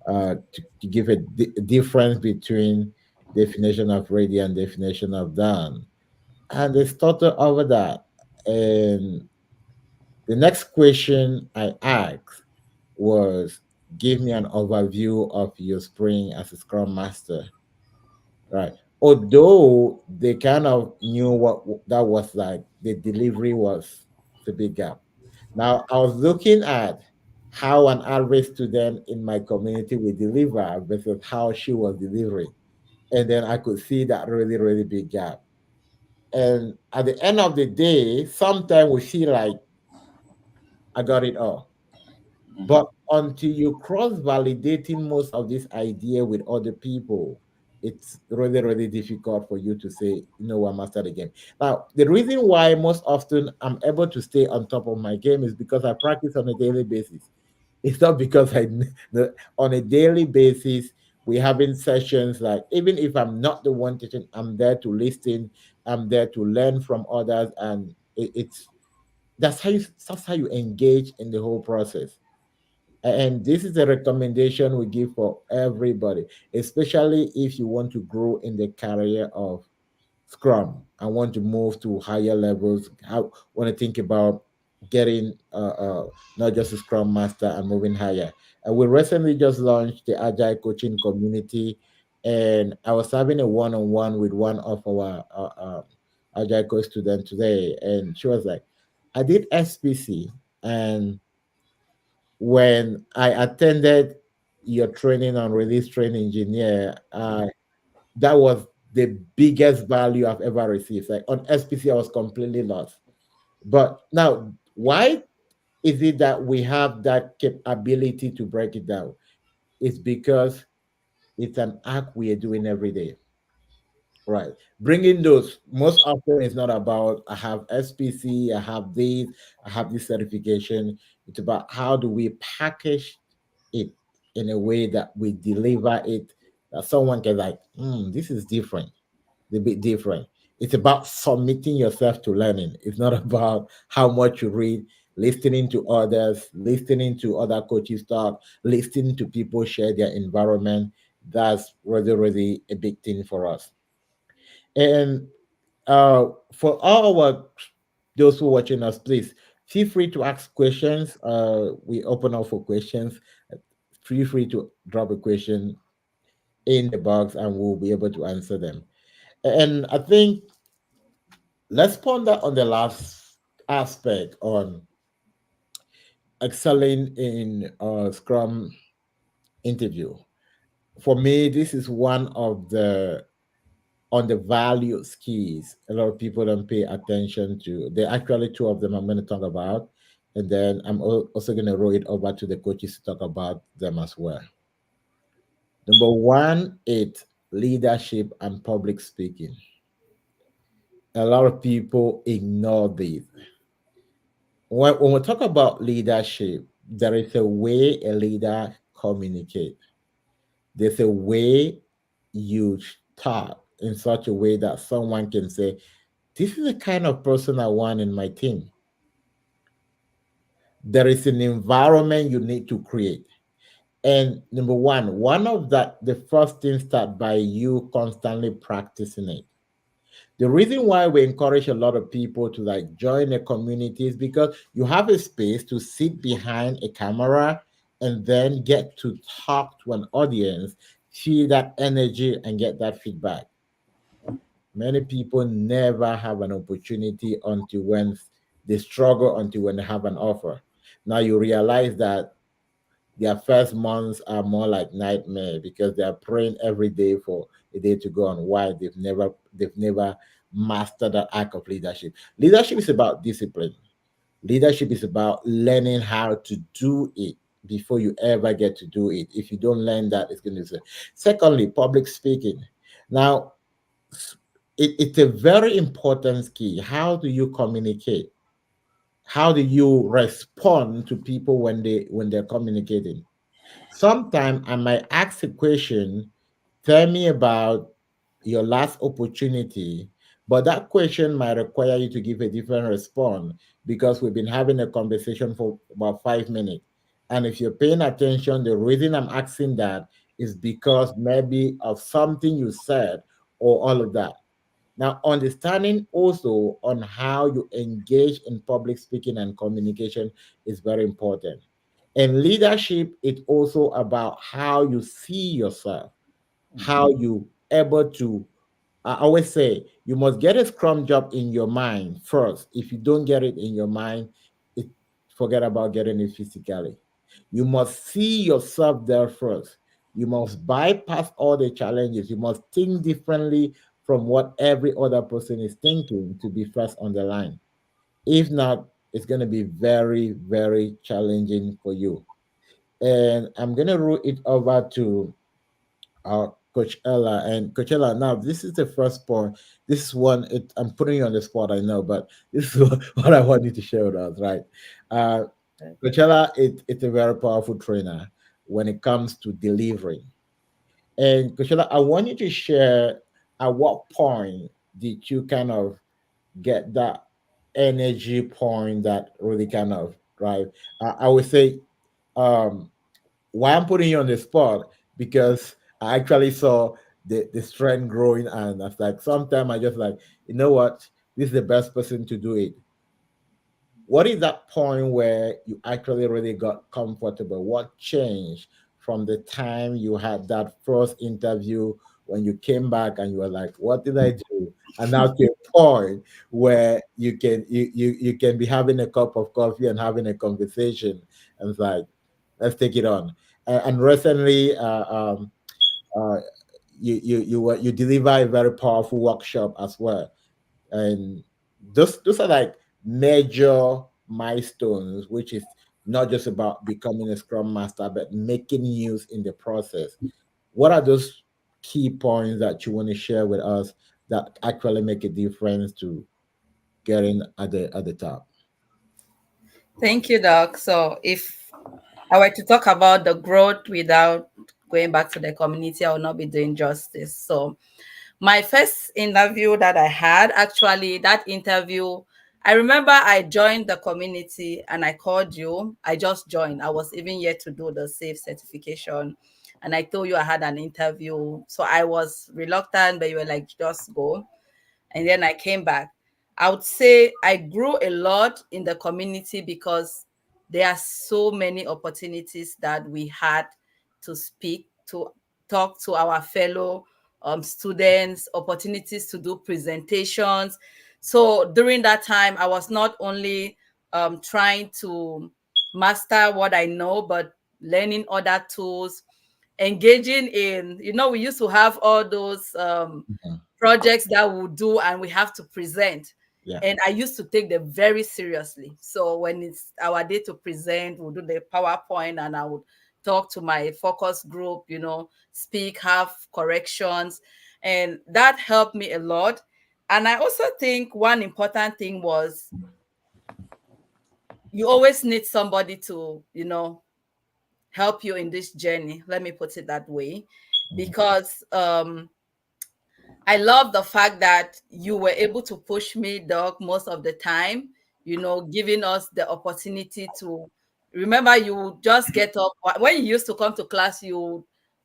[SPEAKER 1] to give a difference between definition of ready and definition of done. And they started over that. And the next question I asked was, give me an overview of your sprint as a Scrum Master. Right. Although they kind of knew what that was like, the delivery was the big gap. Now, I was looking at how an average student in my community would deliver versus how she was delivering. And then I could see that really, really big gap. And at the end of the day, sometimes we feel like I got it all.
[SPEAKER 3] Mhm.
[SPEAKER 1] But until you cross validating most of this idea with other people, it's really, really difficult for you to say, you know what, master the game. Now, the reason why most often I'm able to stay on top of my game is because I practice on a daily basis. It's not because on a daily basis, we're having sessions like, even if I'm not the one teaching, I'm there to listen, I'm there to learn from others. And it's that's how you engage in the whole process. And this is a recommendation we give for everybody, especially if you want to grow in the career of Scrum and want to move to higher levels. I want to think about getting not just a Scrum Master and moving higher. And we recently just launched the Agile Coaching Community, and I was having a one-on-one with one of our Agile Coach students today, and she was like, "I did SPC, and when I attended your training on release train engineer, that was the biggest value I've ever received. Like on SPC, I was completely lost. But now, why is it that we have that capability to break it down? It's because it's an act we are doing every day, right? Bringing those most often is not about I have SPC, I have these, I have this certification. It's about how do we package it in a way that we deliver it that someone can like, this is different, a bit different. It's about submitting yourself to learning. It's not about how much you read, listening to others, listening to other coaches talk, listening to people share their environment. That's really, really a big thing for us. And for all our those who are watching us, please feel free to ask questions. We open up for questions. Feel free to drop a question in the box, and we'll be able to answer them. And I think let's ponder on the last aspect on excelling in Scrum interview. For me, this is one of the undervalued skills a lot of people don't pay attention to. There are actually two of them I'm going to talk about, and then I'm also going to roll it over to the coaches to talk about them as well. Number one, it's leadership and public speaking. A lot of people ignore this. When we talk about leadership, there is a way a leader communicates. There's a way you talk in such a way that someone can say, "This is the kind of person I want in my team." There is an environment you need to create. And number one of that, the first thing start by you constantly practicing it. The reason why we encourage a lot of people to like join a community is because you have a space to sit behind a camera and then get to talk to an audience, feel that energy and get that feedback. Many people never have an opportunity until when they struggle until when they have an offer. Now you realize that their first months are more like nightmare because they are praying every day for a day to go on. Why they've never mastered that act of leadership. Leadership is about discipline. Leadership is about learning how to do it before you ever get to do it. If you don't learn that, it's going to say. Secondly, public speaking. Now, it's a very important skill. How do you communicate? How do you respond to people when they're communicating? Sometimes I might ask a question, tell me about your last opportunity, but that question might require you to give a different response because we've been having a conversation for about 5 minutes. And if you're paying attention, the reason I'm asking that is because maybe of something you said or all of that. Now, understanding also on how you engage in public speaking and communication is very important. And leadership, it's also about how you see yourself, how you able to. I always say you must get a scrum job in your mind first. If you don't get it in your mind, it, forget about getting it physically. You must see yourself there first. You must bypass all the challenges. You must think differently from what every other person is thinking to be first on the line. If not, it's going to be very, very challenging for you. And I'm going to roll it over to Coach Ella. And Coach Ella, now this is the first point. This is one, I'm putting you on the spot, I know, but this is what I want you to share with us, right? Uh, Coach Ella, it's a very powerful trainer when it comes to delivering. And Coach Ella, I want you to share at what point did you kind of get that energy point that really kind of drive? I would say, um, why I'm putting you on the spot because I actually saw the strength growing, and I was like, sometimes I just like, you know what, this is the best person to do it. what is that point where you actually really got comfortable? What changed from the time you had that first interview when you came back and you were like, what did I do? And now to a point where you can be having a cup of coffee and having a conversation and it's like, let's take it on. And recently, uh, you deliver a very powerful workshop as well, and those are like major milestones, which is not just about becoming a Scrum Master, but making use in the process. What are those key points that you want to share with us that actually make a difference to getting at the top?
[SPEAKER 2] Thank you, Doc. So if I were to talk about the growth without going back to the community, I will not be doing justice. So my first interview that I had, actually, that interview, I remember I joined the community and I called you. I just joined. I was even yet to do the SAFE certification. And I told you I had an interview. So I was reluctant, but you were like, just go. And then I came back. I would say I grew a lot in the community because there are so many opportunities that we had to speak, to talk to our fellow students, opportunities to do presentations. So during that time, I was not only trying to master what I know, but learning other tools, engaging in, we used to have all those
[SPEAKER 1] Mhm.
[SPEAKER 2] projects that we'll do and we have to present.
[SPEAKER 1] Yeah,
[SPEAKER 2] And I used to take them very seriously. So when it's our day to present, we'll do the PowerPoint and I would talk to my focus group, speak, have corrections. And that helped me a lot. And I also think one important thing was you always need somebody to, help you in this journey. Let me put it that way.
[SPEAKER 1] mhm,
[SPEAKER 2] Because I love the fact that you were able to push me, Doc, most of the time, giving us the opportunity to remember. You just get up when you used to come to class.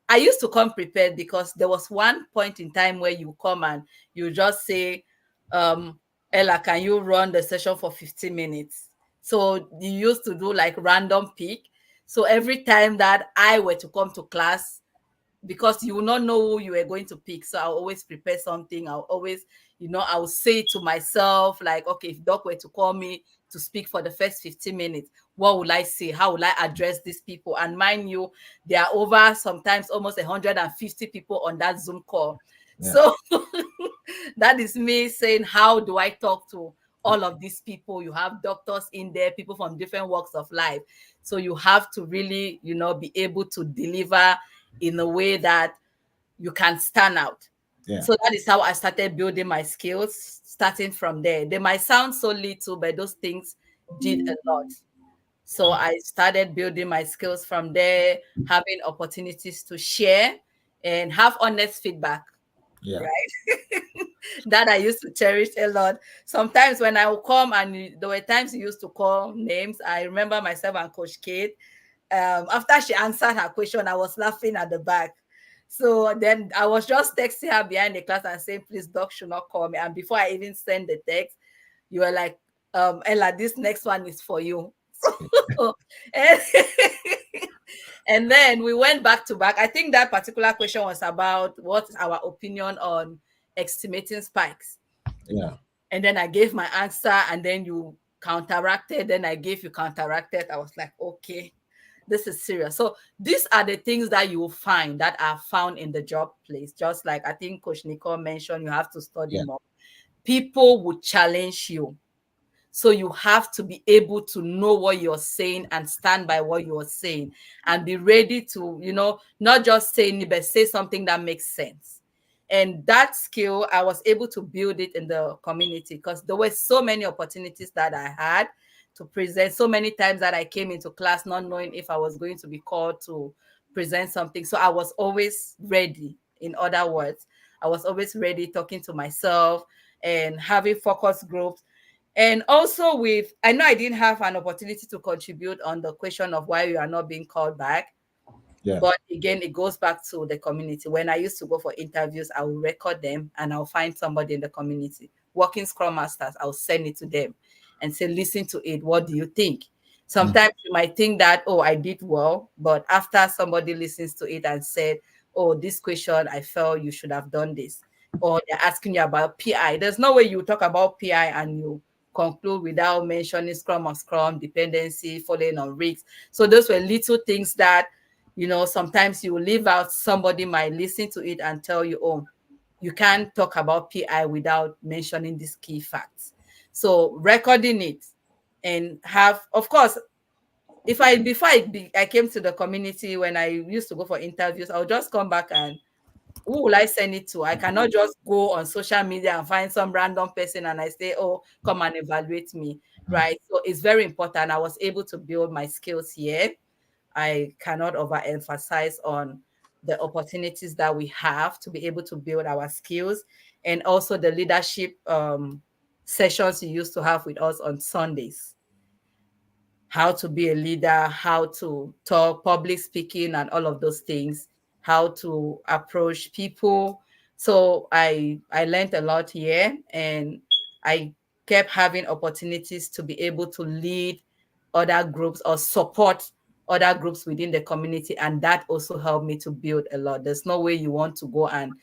[SPEAKER 2] I used to come prepared because there was one point in time where you come and you just say, Ella, can you run the session for 15 minutes? So you used to do like random pick. So every time that I were to come to class, because you will not know who you are going to pick. So I'll always prepare something. I'll always, I'll say to myself, like, okay, if Doc were to call me to speak for the first 15 minutes, what will I say? How will I address these people? And mind you, there are over sometimes almost 150 people on that Zoom call.
[SPEAKER 1] yeah,
[SPEAKER 2] So that is me saying, how do I talk to all of these people? You have doctors in there, people from different walks of life. So you have to really, be able to deliver in a way that you can stand out.
[SPEAKER 1] yeah,
[SPEAKER 2] So that is how I started building my skills, starting from there. They might sound so little, but those things did a lot. So I started building my skills from there, having opportunities to share and have honest feedback,
[SPEAKER 1] yeah,
[SPEAKER 2] right? That I used to cherish a lot. Sometimes when I would come and there were times you used to call names. I remember myself and Coach Kate. After she answered her question, I was laughing at the back. So then I was just texting her behind the class and saying, please, Doc should not call me. And before I even send the text, you were like, Ella, this next one is for you. So, and, and then we went back to back. I think that particular question was about what's our opinion on estimating spikes.
[SPEAKER 1] yeah,
[SPEAKER 2] And then I gave my answer, and then you counteracted. Then I gave you counteracted. I was like, okay, this is serious. So these are the things that you will find that are found in the job place. Just like I think Coach Nicole mentioned, you have to study
[SPEAKER 1] yeah,
[SPEAKER 2] more. People will challenge you. So you have to be able to know what you're saying and stand by what you're saying and be ready to, not just say it, but say something that makes sense. And that skill, I was able to build it in the community because there were so many opportunities that I had to present. So many times that I came into class not knowing if I was going to be called to present something. So I was always ready. In other words, I was always ready talking to myself and having focus groups. And also I know I didn't have an opportunity to contribute on the question of why you are not being called back.
[SPEAKER 1] yeah,
[SPEAKER 2] But again, it goes back to the community. When I used to go for interviews, I will record them and I'll find somebody in the community, working Scrum Masters, I'll send it to them. and say, listen to it. What do you think?
[SPEAKER 1] Mm.
[SPEAKER 2] Sometimes you might think that, oh, I did well, but after somebody listens to it and said, oh, this question, I felt you should have done this, or they're asking you about PI. There's no way you talk about PI and you conclude without mentioning Scrum or Scrum, dependency, following on rigs. So those were little things that, sometimes you leave out, somebody might listen to it and tell you, oh, you can't talk about PI without mentioning these key facts. So recording it and have, of course, if I before I came to the community, when I used to go for interviews, I'll just come back and who will I send it to? I cannot just go on social media and find some random person and I say, oh, come and evaluate me, right? So it's very important. I was able to build my skills here. I cannot overemphasize on the opportunities that we have to be able to build our skills, and also the leadership sessions you used to have with us on Sundays. How to be a leader, how to talk, public speaking, and all of those things, how to approach people. So I learned a lot here, and I kept having opportunities to be able to lead other groups or support other groups within the community, and that also helped me to build a lot. There's no way you want to go and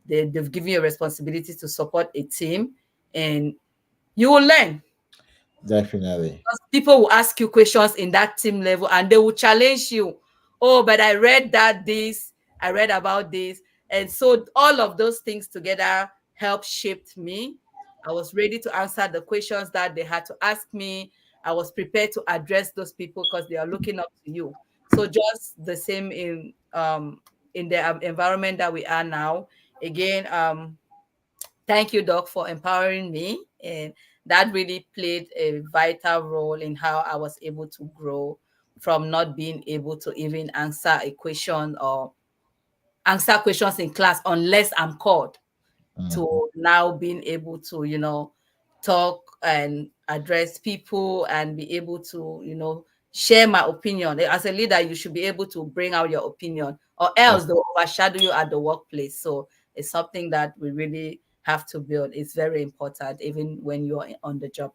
[SPEAKER 2] they've given you a responsibility to support a team, and you will learn.
[SPEAKER 1] Definitely.
[SPEAKER 2] Because people will ask you questions in that team level and they will challenge you. Oh, but I read that this, I read about this. And so all of those things together helped shaped me. I was ready to answer the questions that they had to ask me. I was prepared to address those people because they are looking up to you. So just the same in the environment that we are now. Again, thank you, Doc, for empowering me. And that really played a vital role in how I was able to grow from not being able to even answer a question or answer questions in class unless I'm called,
[SPEAKER 1] Mhm.
[SPEAKER 2] to now being able to, talk and address people and be able to, share my opinion. As a leader, you should be able to bring out your opinion, or else they'll overshadow you at the workplace. So it's something that we really have to build. It's very important, even when you're on the job.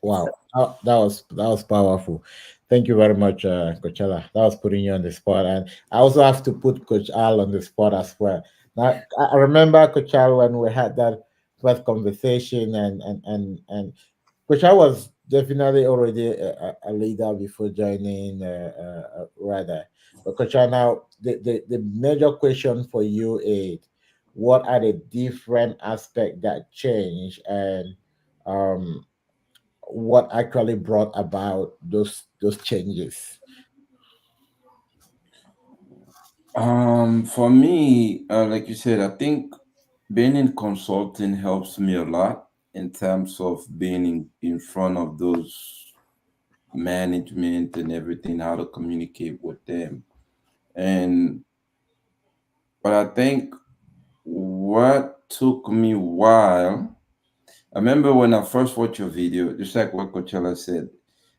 [SPEAKER 2] So,
[SPEAKER 1] Wow, that was powerful. Thank you very much, Coachella. That was putting you on the spot, and I also have to put Coach Al on the spot as well. Now, I remember Coach Al when we had that first conversation, and Coach Al was definitely already a leader before joining Radar. But Coach Al, now the major question for you is, what are the different aspects that change, and um what actually brought about those changes?
[SPEAKER 3] For me, like you said, I think being in consulting helps me a lot in terms of being in front of those management and everything, how to communicate with them. And but I think what took me a while, I remember when I first watched your video, just like what Coachella said,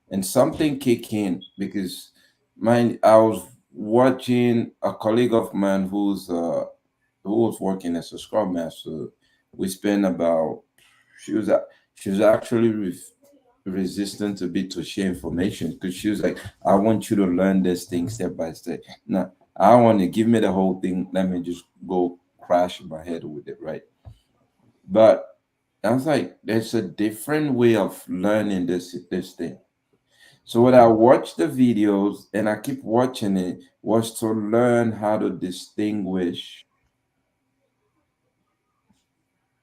[SPEAKER 3] and something kicked in because I was watching a colleague of mine who was working as a scrum master. We spent about she was a- she was actually resistant a bit to share information because she was like, I want you to learn this thing step by step. No, I want to give me the whole thing. Let me just go crash my head with it, right? But I was like, there's a different way of learning this thing. So when I watch the videos and I keep watching it, was to learn how to distinguish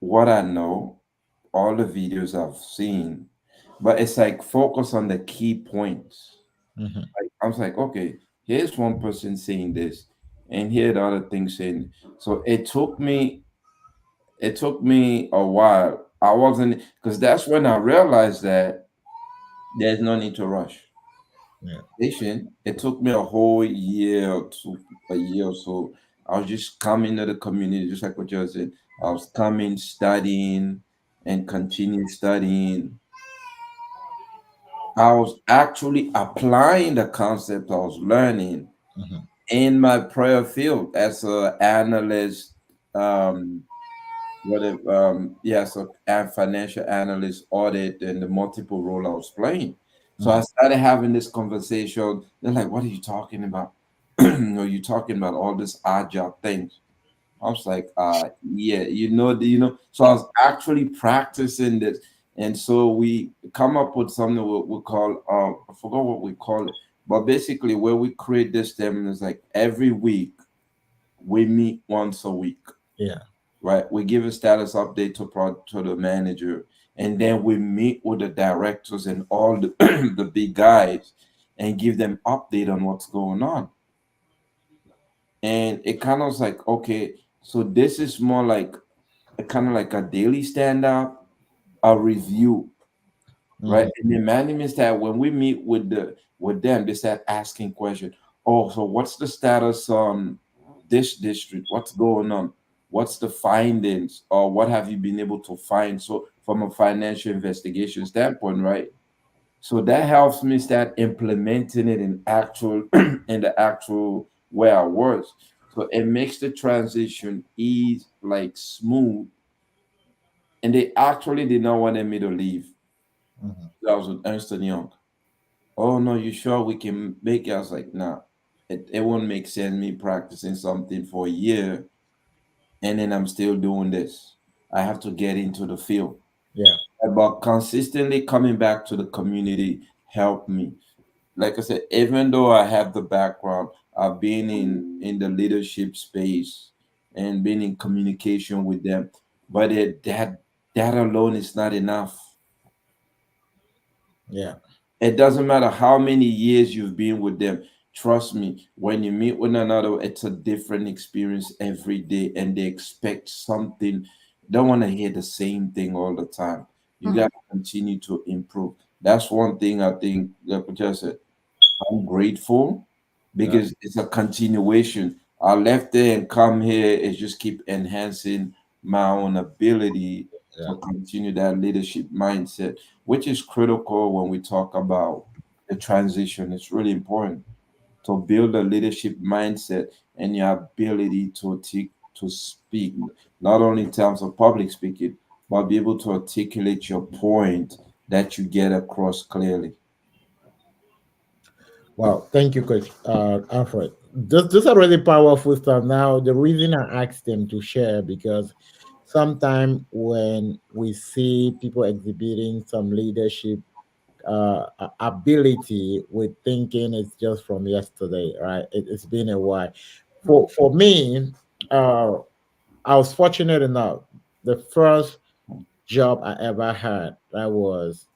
[SPEAKER 3] what I know, all the videos I've seen, but it's like focus on the key points.
[SPEAKER 1] Mhm.
[SPEAKER 3] Like, I was like, okay, here's one person saying this, and here the other thing saying. So it took me a while. I wasn't because that's when I realized that there's no need to rush.
[SPEAKER 1] Yeah.
[SPEAKER 3] Patient. It took me a whole year or two, a year or so. I was just coming to the community, just like what you said. I was coming, studying, and continue studying. I was actually applying the concept I was learning
[SPEAKER 1] Mhm.
[SPEAKER 3] in my prayer field as an analyst, um, what if so financial analyst audit and the multiple role I was playing. So I
[SPEAKER 1] Mhm.
[SPEAKER 3] started having this conversation. They're like, "What are you talking about? Are you talking about all this agile things?" I was like, yeah, So I was actually practicing this, and so we come up with something we call, I forgot what we call it, but basically where we create this term is like every week we meet once a week,
[SPEAKER 1] Yeah.
[SPEAKER 3] right? We give a status update to the manager, and then we meet with the directors and all the the big guys, and give them update on what's going on. And it kind of was like, okay, so this is more like a kind of like a daily stand up, a review, right?
[SPEAKER 1] Mhm.
[SPEAKER 3] And the management staff, when we meet with them, they start asking questions. Oh, so what's the status on this district? What's going on? What's the findings, or what have you been able to find? So from a financial investigation standpoint, right? So that helps me start implementing it in actual in the actual where I work. So it makes the transition ease like smooth, and they actually did not want me to leave.
[SPEAKER 1] Mhm.
[SPEAKER 3] I was with Ernst and Young. Oh no, you sure we can make it? I was like, nah, it won't make sense me practicing something for a year and then I'm still doing this. I have to get into the field.
[SPEAKER 1] Yeah.
[SPEAKER 3] But consistently coming back to the community helped me. Like I said, even though I have the background, I've been in the leadership space and been in communication with them, but that alone is not enough.
[SPEAKER 1] Yeah.
[SPEAKER 3] It doesn't matter how many years you've been with them. Trust me, when you meet with another, it's a different experience every day, and they expect something. Don't want to hear the same thing all the time. You got to continue to improve. That's one thing I think, like what you said, I'm grateful
[SPEAKER 1] Yeah.
[SPEAKER 3] because it's a continuation. I left there and come here and just keep enhancing my own ability
[SPEAKER 1] Yeah.
[SPEAKER 3] to continue that leadership mindset, which is critical when we talk about the transition. It's really important to build a leadership mindset and your ability to speak, not only in terms of public speaking, but be able to articulate your point that you get across clearly.
[SPEAKER 1] Wow. Thank you, Coach Alfred. Those are really powerful stuff. Now, the reason I asked them to share because sometimes when we see people exhibiting some leadership ability with thinking it's just from yesterday, right? It's been a while. For me, uh, I was fortunate enough. The first job I ever had that was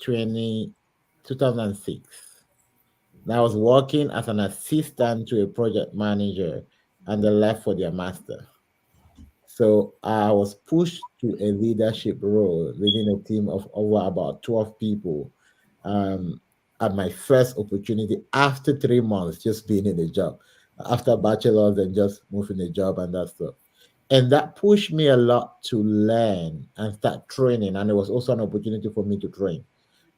[SPEAKER 1] 20 2006. And I was working as an assistant to a project manager, and they left for their master. So I was pushed to a leadership role, leading a team of over about 12 people um, at my first opportunity after 3 months just being in the job, after bachelor's and just moving the job and that stuff. And that pushed me a lot to learn and start training. And it was also an opportunity for me to train.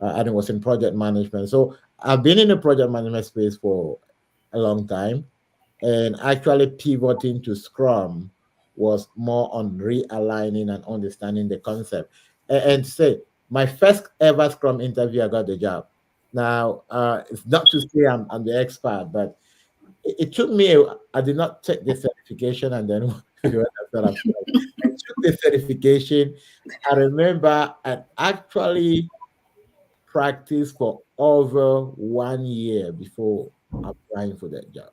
[SPEAKER 1] And it was in project management. So I've been in the project management space for a long time, and actually pivoting to Scrum was more on realigning and understanding the concept. And to say, my first ever Scrum interview, I got the job. Now, it's not to say I'm the expert, but it took me, I did not take the certification and then when I thought I took the certification. I remember I actually practiced for over 1 year before applying for that job.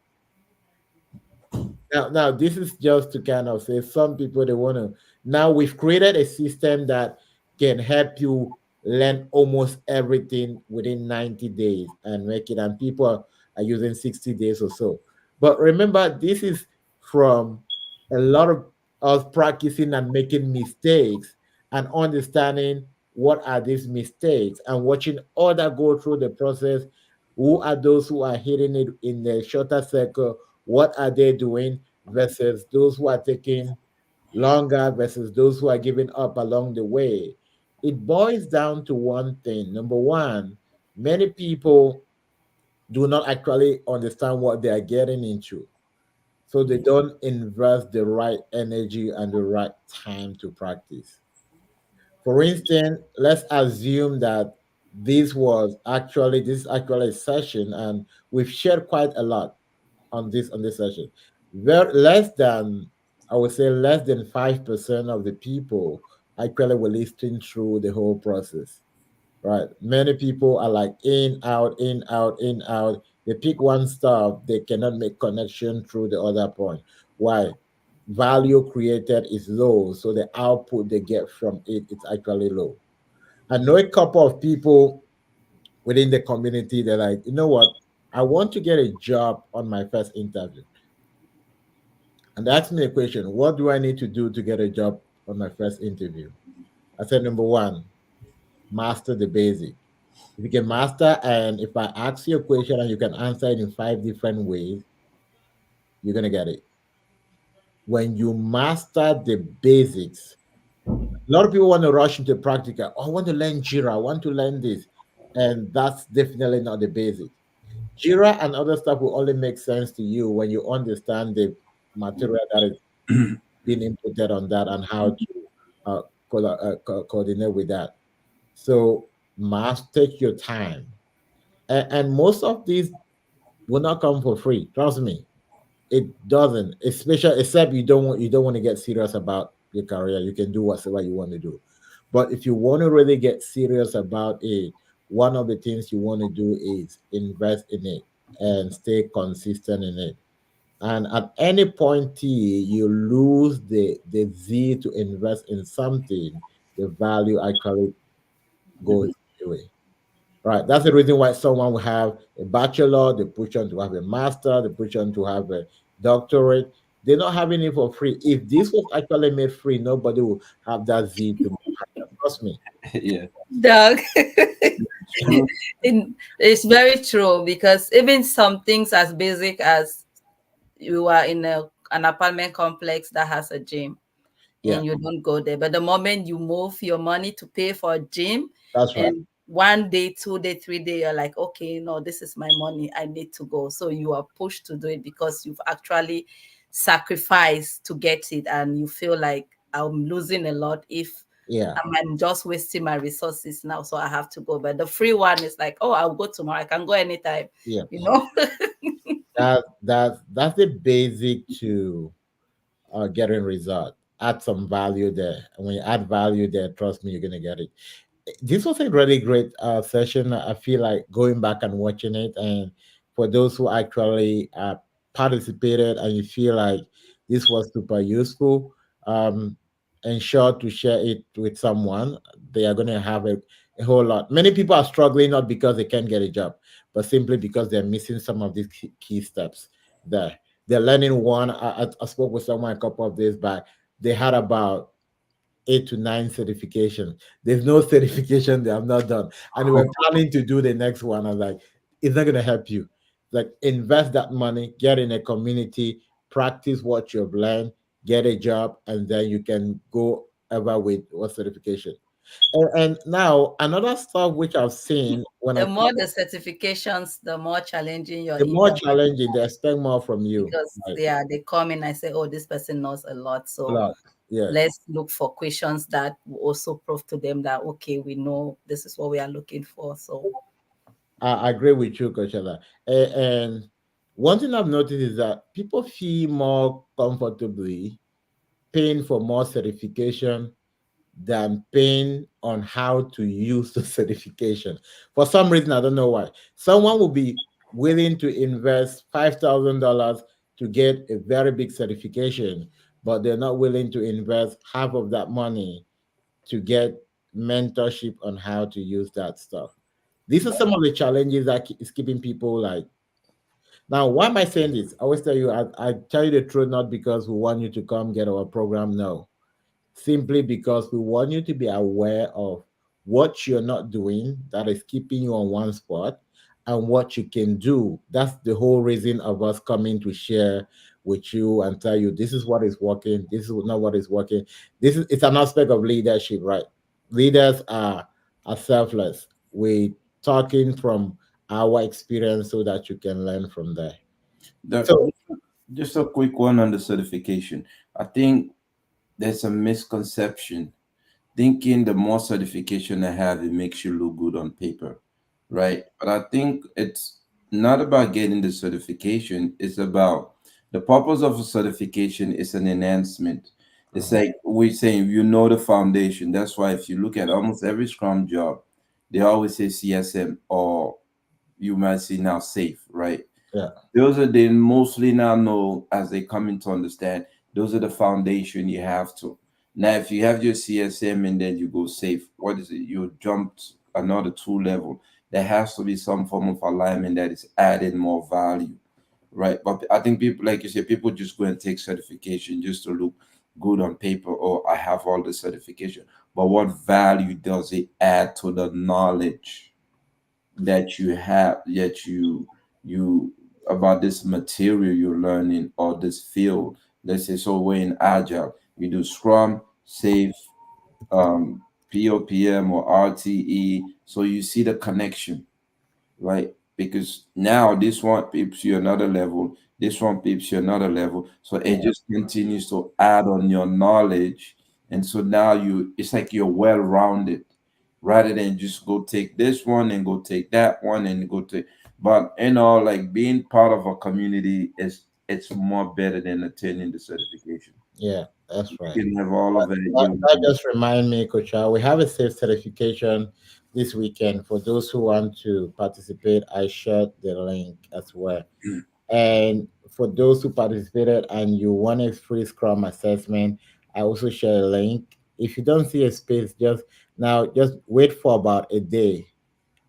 [SPEAKER 1] Now, this is just to kind of say some people they want to. Now we've created a system that can help you learn almost everything within 90 days and make it, and people are using 60 days or so. But remember, this is from a lot of us practicing and making mistakes and understanding what are these mistakes and watching other go through the process. Who are those who are hitting it in the shorter circle? What are they doing versus those who are taking longer versus those who are giving up along the way? It boils down to one thing. Number one, many people do not actually understand what they are getting into. so they don't invest the right energy and the right time to practice. For instance, let's assume that this is actually a session, and we've shared quite a lot on this session. Very less than I would say less than 5% of the people actually will listen through the whole process. Right. Many people are like in, out, in, out, in, out. They pick one stuff, they cannot make connection through the other point. Why? Value created is low, so the output they get from it is actually low. I know a couple of people within the community. They're like, you know what? I want to get a job on my first interview. And they asked me a question: what do I need to do to get a job on my first interview? I said, number one, master the basic. If you can master, and if I ask you a question and you can answer it in five different ways, you're gonna get it. When you master the basics, a lot of people want to rush into practical. Oh, I want to learn Jira, I want to learn this. And that's definitely not the basic. Jira and other stuff will only make sense to you when you understand the material that is being inputted on that and how to uh, coordinate with that. So, take your time. And most of these will not come for free. Trust me, it doesn't. Especially except you don't want to get serious about your career. You can do whatever you want to do. But if you want to really get serious about it, one of the things you want to do is invest in it and stay consistent in it. And at any point T, you lose the Z to invest in something, the value actually goes away. Right. That's the reason why someone will have a bachelor, they push on to have a master, they push on to have a doctorate. They're not having it for free. If this was actually made free, nobody will have that Z to move higher. Trust me.
[SPEAKER 3] Yeah,
[SPEAKER 2] Doug.
[SPEAKER 3] true.
[SPEAKER 2] It's very true because even some things as basic as you are in an apartment complex that has a gym
[SPEAKER 1] Yeah,
[SPEAKER 2] and you don't go there. But the moment you move your money to pay for a gym,
[SPEAKER 1] that's right.
[SPEAKER 2] and 1 day, 2 day, 3 day, you're like, okay, no, this is my money. I need to go. So you are pushed to do it because you've actually sacrificed to get it, and you feel like I'm losing a lot if
[SPEAKER 1] Yeah,
[SPEAKER 2] I'm just wasting my resources now. So I have to go. But the free one is like, oh, I'll go tomorrow. I can go anytime,
[SPEAKER 1] yeah.
[SPEAKER 2] you know?
[SPEAKER 1] That's the basic to getting result. Add some value there. And when you add value there, trust me, you're gonna get it. This was a really great session. I feel like going back and watching it, and for those who actually participated, and you feel like this was super useful, um, ensure to share it with someone. They are going to have a whole lot. Many people are struggling not because they can't get a job, but simply because they're missing some of these key steps there. They're learning one. I spoke with someone a couple of days back. They had about 8 to 9 certifications. There's no certification they have not done. And we're planning to do the next one. I was like, it's not gonna help you. Like invest that money, get in a community, practice what you've learned, get a job, and then you can go ever with what certification. And now another stuff which I've seen when I
[SPEAKER 2] The more the certifications, the more challenging your
[SPEAKER 1] the more
[SPEAKER 2] interview,
[SPEAKER 1] challenging, they expect more from you.
[SPEAKER 2] because
[SPEAKER 1] Like
[SPEAKER 2] yeah, they come in and say, oh, this person knows a lot.
[SPEAKER 1] a
[SPEAKER 2] So
[SPEAKER 1] lot. Yeah.
[SPEAKER 2] let's look for questions that will also prove to them that okay, we know this is what we are looking for. So
[SPEAKER 1] I agree with you, Coachella. And one thing I've noticed is that people feel more comfortably paying for more certification than paying on how to use the certification. For some reason, I don't know why. Someone will be willing to invest $5,000 to get a very big certification, but they're not willing to invest half of that money to get mentorship on how to use that stuff. These are some of the challenges that is keeping people like. Now, why am I saying this? I always tell you, I tell you the truth, not because we want you to come get our program. No, simply because we want you to be aware of what you're not doing that is keeping you on one spot and what you can do. That's the whole reason of us coming to share with you and tell you this is what is working, this is not what is working. This is it's an aspect of leadership, right? Leaders are selfless. We talking from our experience so that you can learn from there.
[SPEAKER 3] The
[SPEAKER 1] So
[SPEAKER 3] Just a quick one on the certification. I think there's a misconception thinking the more certification I have, it makes you look good on paper, right? But I think it's not about getting the certification, it's about the purpose of a certification is an enhancement. It's
[SPEAKER 1] Mhm.
[SPEAKER 3] like we're saying, the foundation. That's why if you look at almost every Scrum job, they always say CSM, or you might see now safe, right?
[SPEAKER 1] Yeah,
[SPEAKER 3] Those are they mostly now know as they come into understand. Those are the foundation you have to. Now, if you have your CSM and then you go safe, what is it? You jumped another two level. There has to be some form of alignment that is adding more value, right? But I think people, like you said, people just go and take certification just to look good on paper. Or I have all the certification, but what value does it add to the knowledge that you have, that you about this material you're learning or this field? Let's say, so we're in agile, we do scrum, safe, um POPM or RTE, so you see the connection, right? Because now this one peeps you another level, this one peeps you another level. So it just continues to add on your knowledge. And so now it's like you're well rounded rather than just go take this one and go take that one and go take. But like being part of a community is it's more better than attending the certification.
[SPEAKER 1] yeah, that's right.
[SPEAKER 3] You can have all of it at
[SPEAKER 1] That,
[SPEAKER 3] your
[SPEAKER 1] that just remind me, Coach, we have a safe certification this weekend for those who want to participate. I shared the link as well. And for those who participated and you want a free Scrum assessment, I also share a link. If you don't see a space, just wait for about a day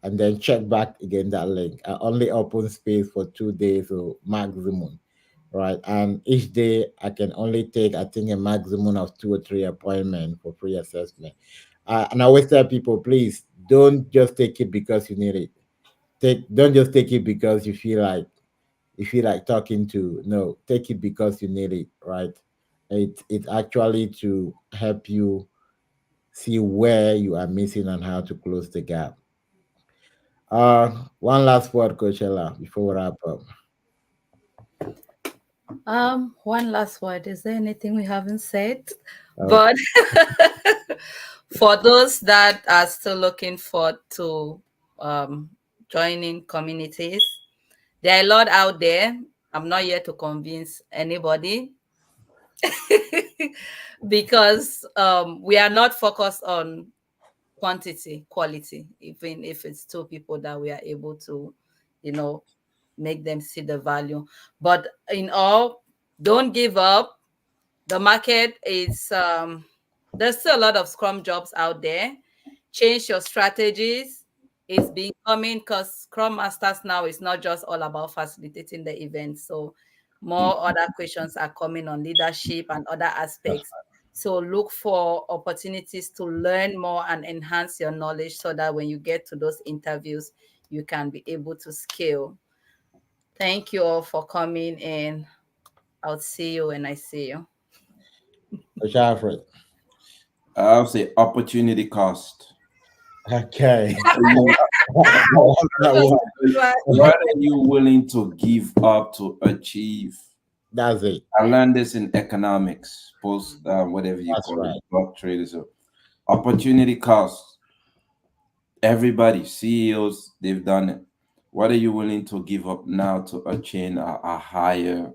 [SPEAKER 1] and then check back again that link. I only open space for 2 days or maximum, right? And each day I can only take, I think, a maximum of 2 or 3 appointments for free assessment. And I always tell people, please don't just take it because you need it. Don't just take it because you feel like talking to. No, take it because you need it, right? It's actually to help you see where you are missing and how to close the gap. One last word, Coachella, before we wrap up.
[SPEAKER 2] One last word. Is there anything we haven't said?
[SPEAKER 1] Uh,
[SPEAKER 2] But for those that are still looking for to um, joining communities, there are a lot out there. I'm not here to convince anybody because we are not focused on quantity, quality, even if it's two people that we are able to, you know, make them see the value. But in all, don't give up. The market is there's still a lot of scrum jobs out there. Change your strategies. It's becoming, because scrum masters now is not just all about facilitating the event. So more other questions are coming on leadership and other aspects. So look for opportunities to learn more and enhance your knowledge so that when you get to those interviews, you can be able to scale. Thank you all for coming in. I'll see you when I see you.
[SPEAKER 1] Coach Alfred.
[SPEAKER 3] I'll say opportunity cost.
[SPEAKER 1] Okay.
[SPEAKER 3] What are you
[SPEAKER 1] That one.
[SPEAKER 3] what are you willing to give up to achieve?
[SPEAKER 1] That's it.
[SPEAKER 3] I learned this in economics, post whatever you
[SPEAKER 1] That's
[SPEAKER 3] call it,
[SPEAKER 1] right.
[SPEAKER 3] block traders. So opportunity cost. Everybody, CEOs, they've done it. What are you willing to give up now to attain a higher,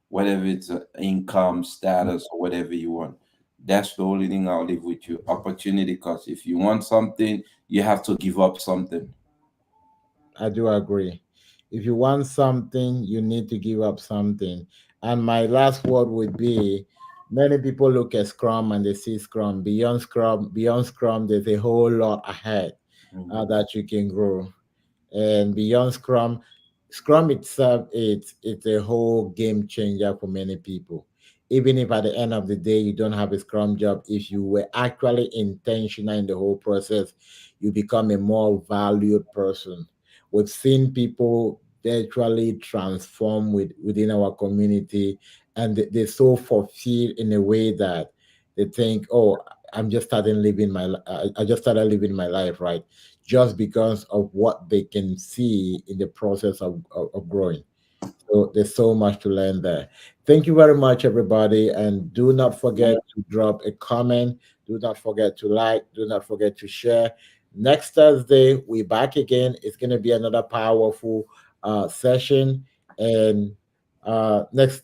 [SPEAKER 3] whatever it's income status or whatever you want? That's the only thing I'll leave with you. Opportunity cost. If you want something, you have to give up something.
[SPEAKER 1] I do agree. If you want something, you need to give up something. And my last word would be many people look at Scrum and they see Scrum. Beyond Scrum, there's a whole lot ahead
[SPEAKER 3] Mhm.
[SPEAKER 1] that you can grow. And beyond Scrum itself, it's a whole game changer for many people. Even if at the end of the day you don't have a Scrum job, if you were actually intentional in the whole process, you become a more valued person. We've seen people virtually transform within our community, and they're so fulfilled in a way that they think, "Oh, I just started living my life, right?" Just because of what they can see in the process of growing. So there's so much to learn there. Thank you very much, everybody. And do not forget to drop a comment. Do not forget to like. Do not forget to share. Next Thursday, we're back again. It's going to be another powerful session. And next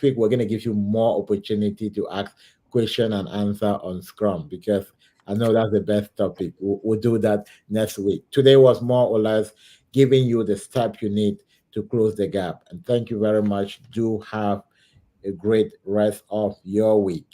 [SPEAKER 1] week, we're going to give you more opportunity to ask question and answer on Scrum because I know that's the best topic. We'll do that next week. Today was more or less giving you the step you need to close the gap. And thank you very much. Do have a great rest of your week.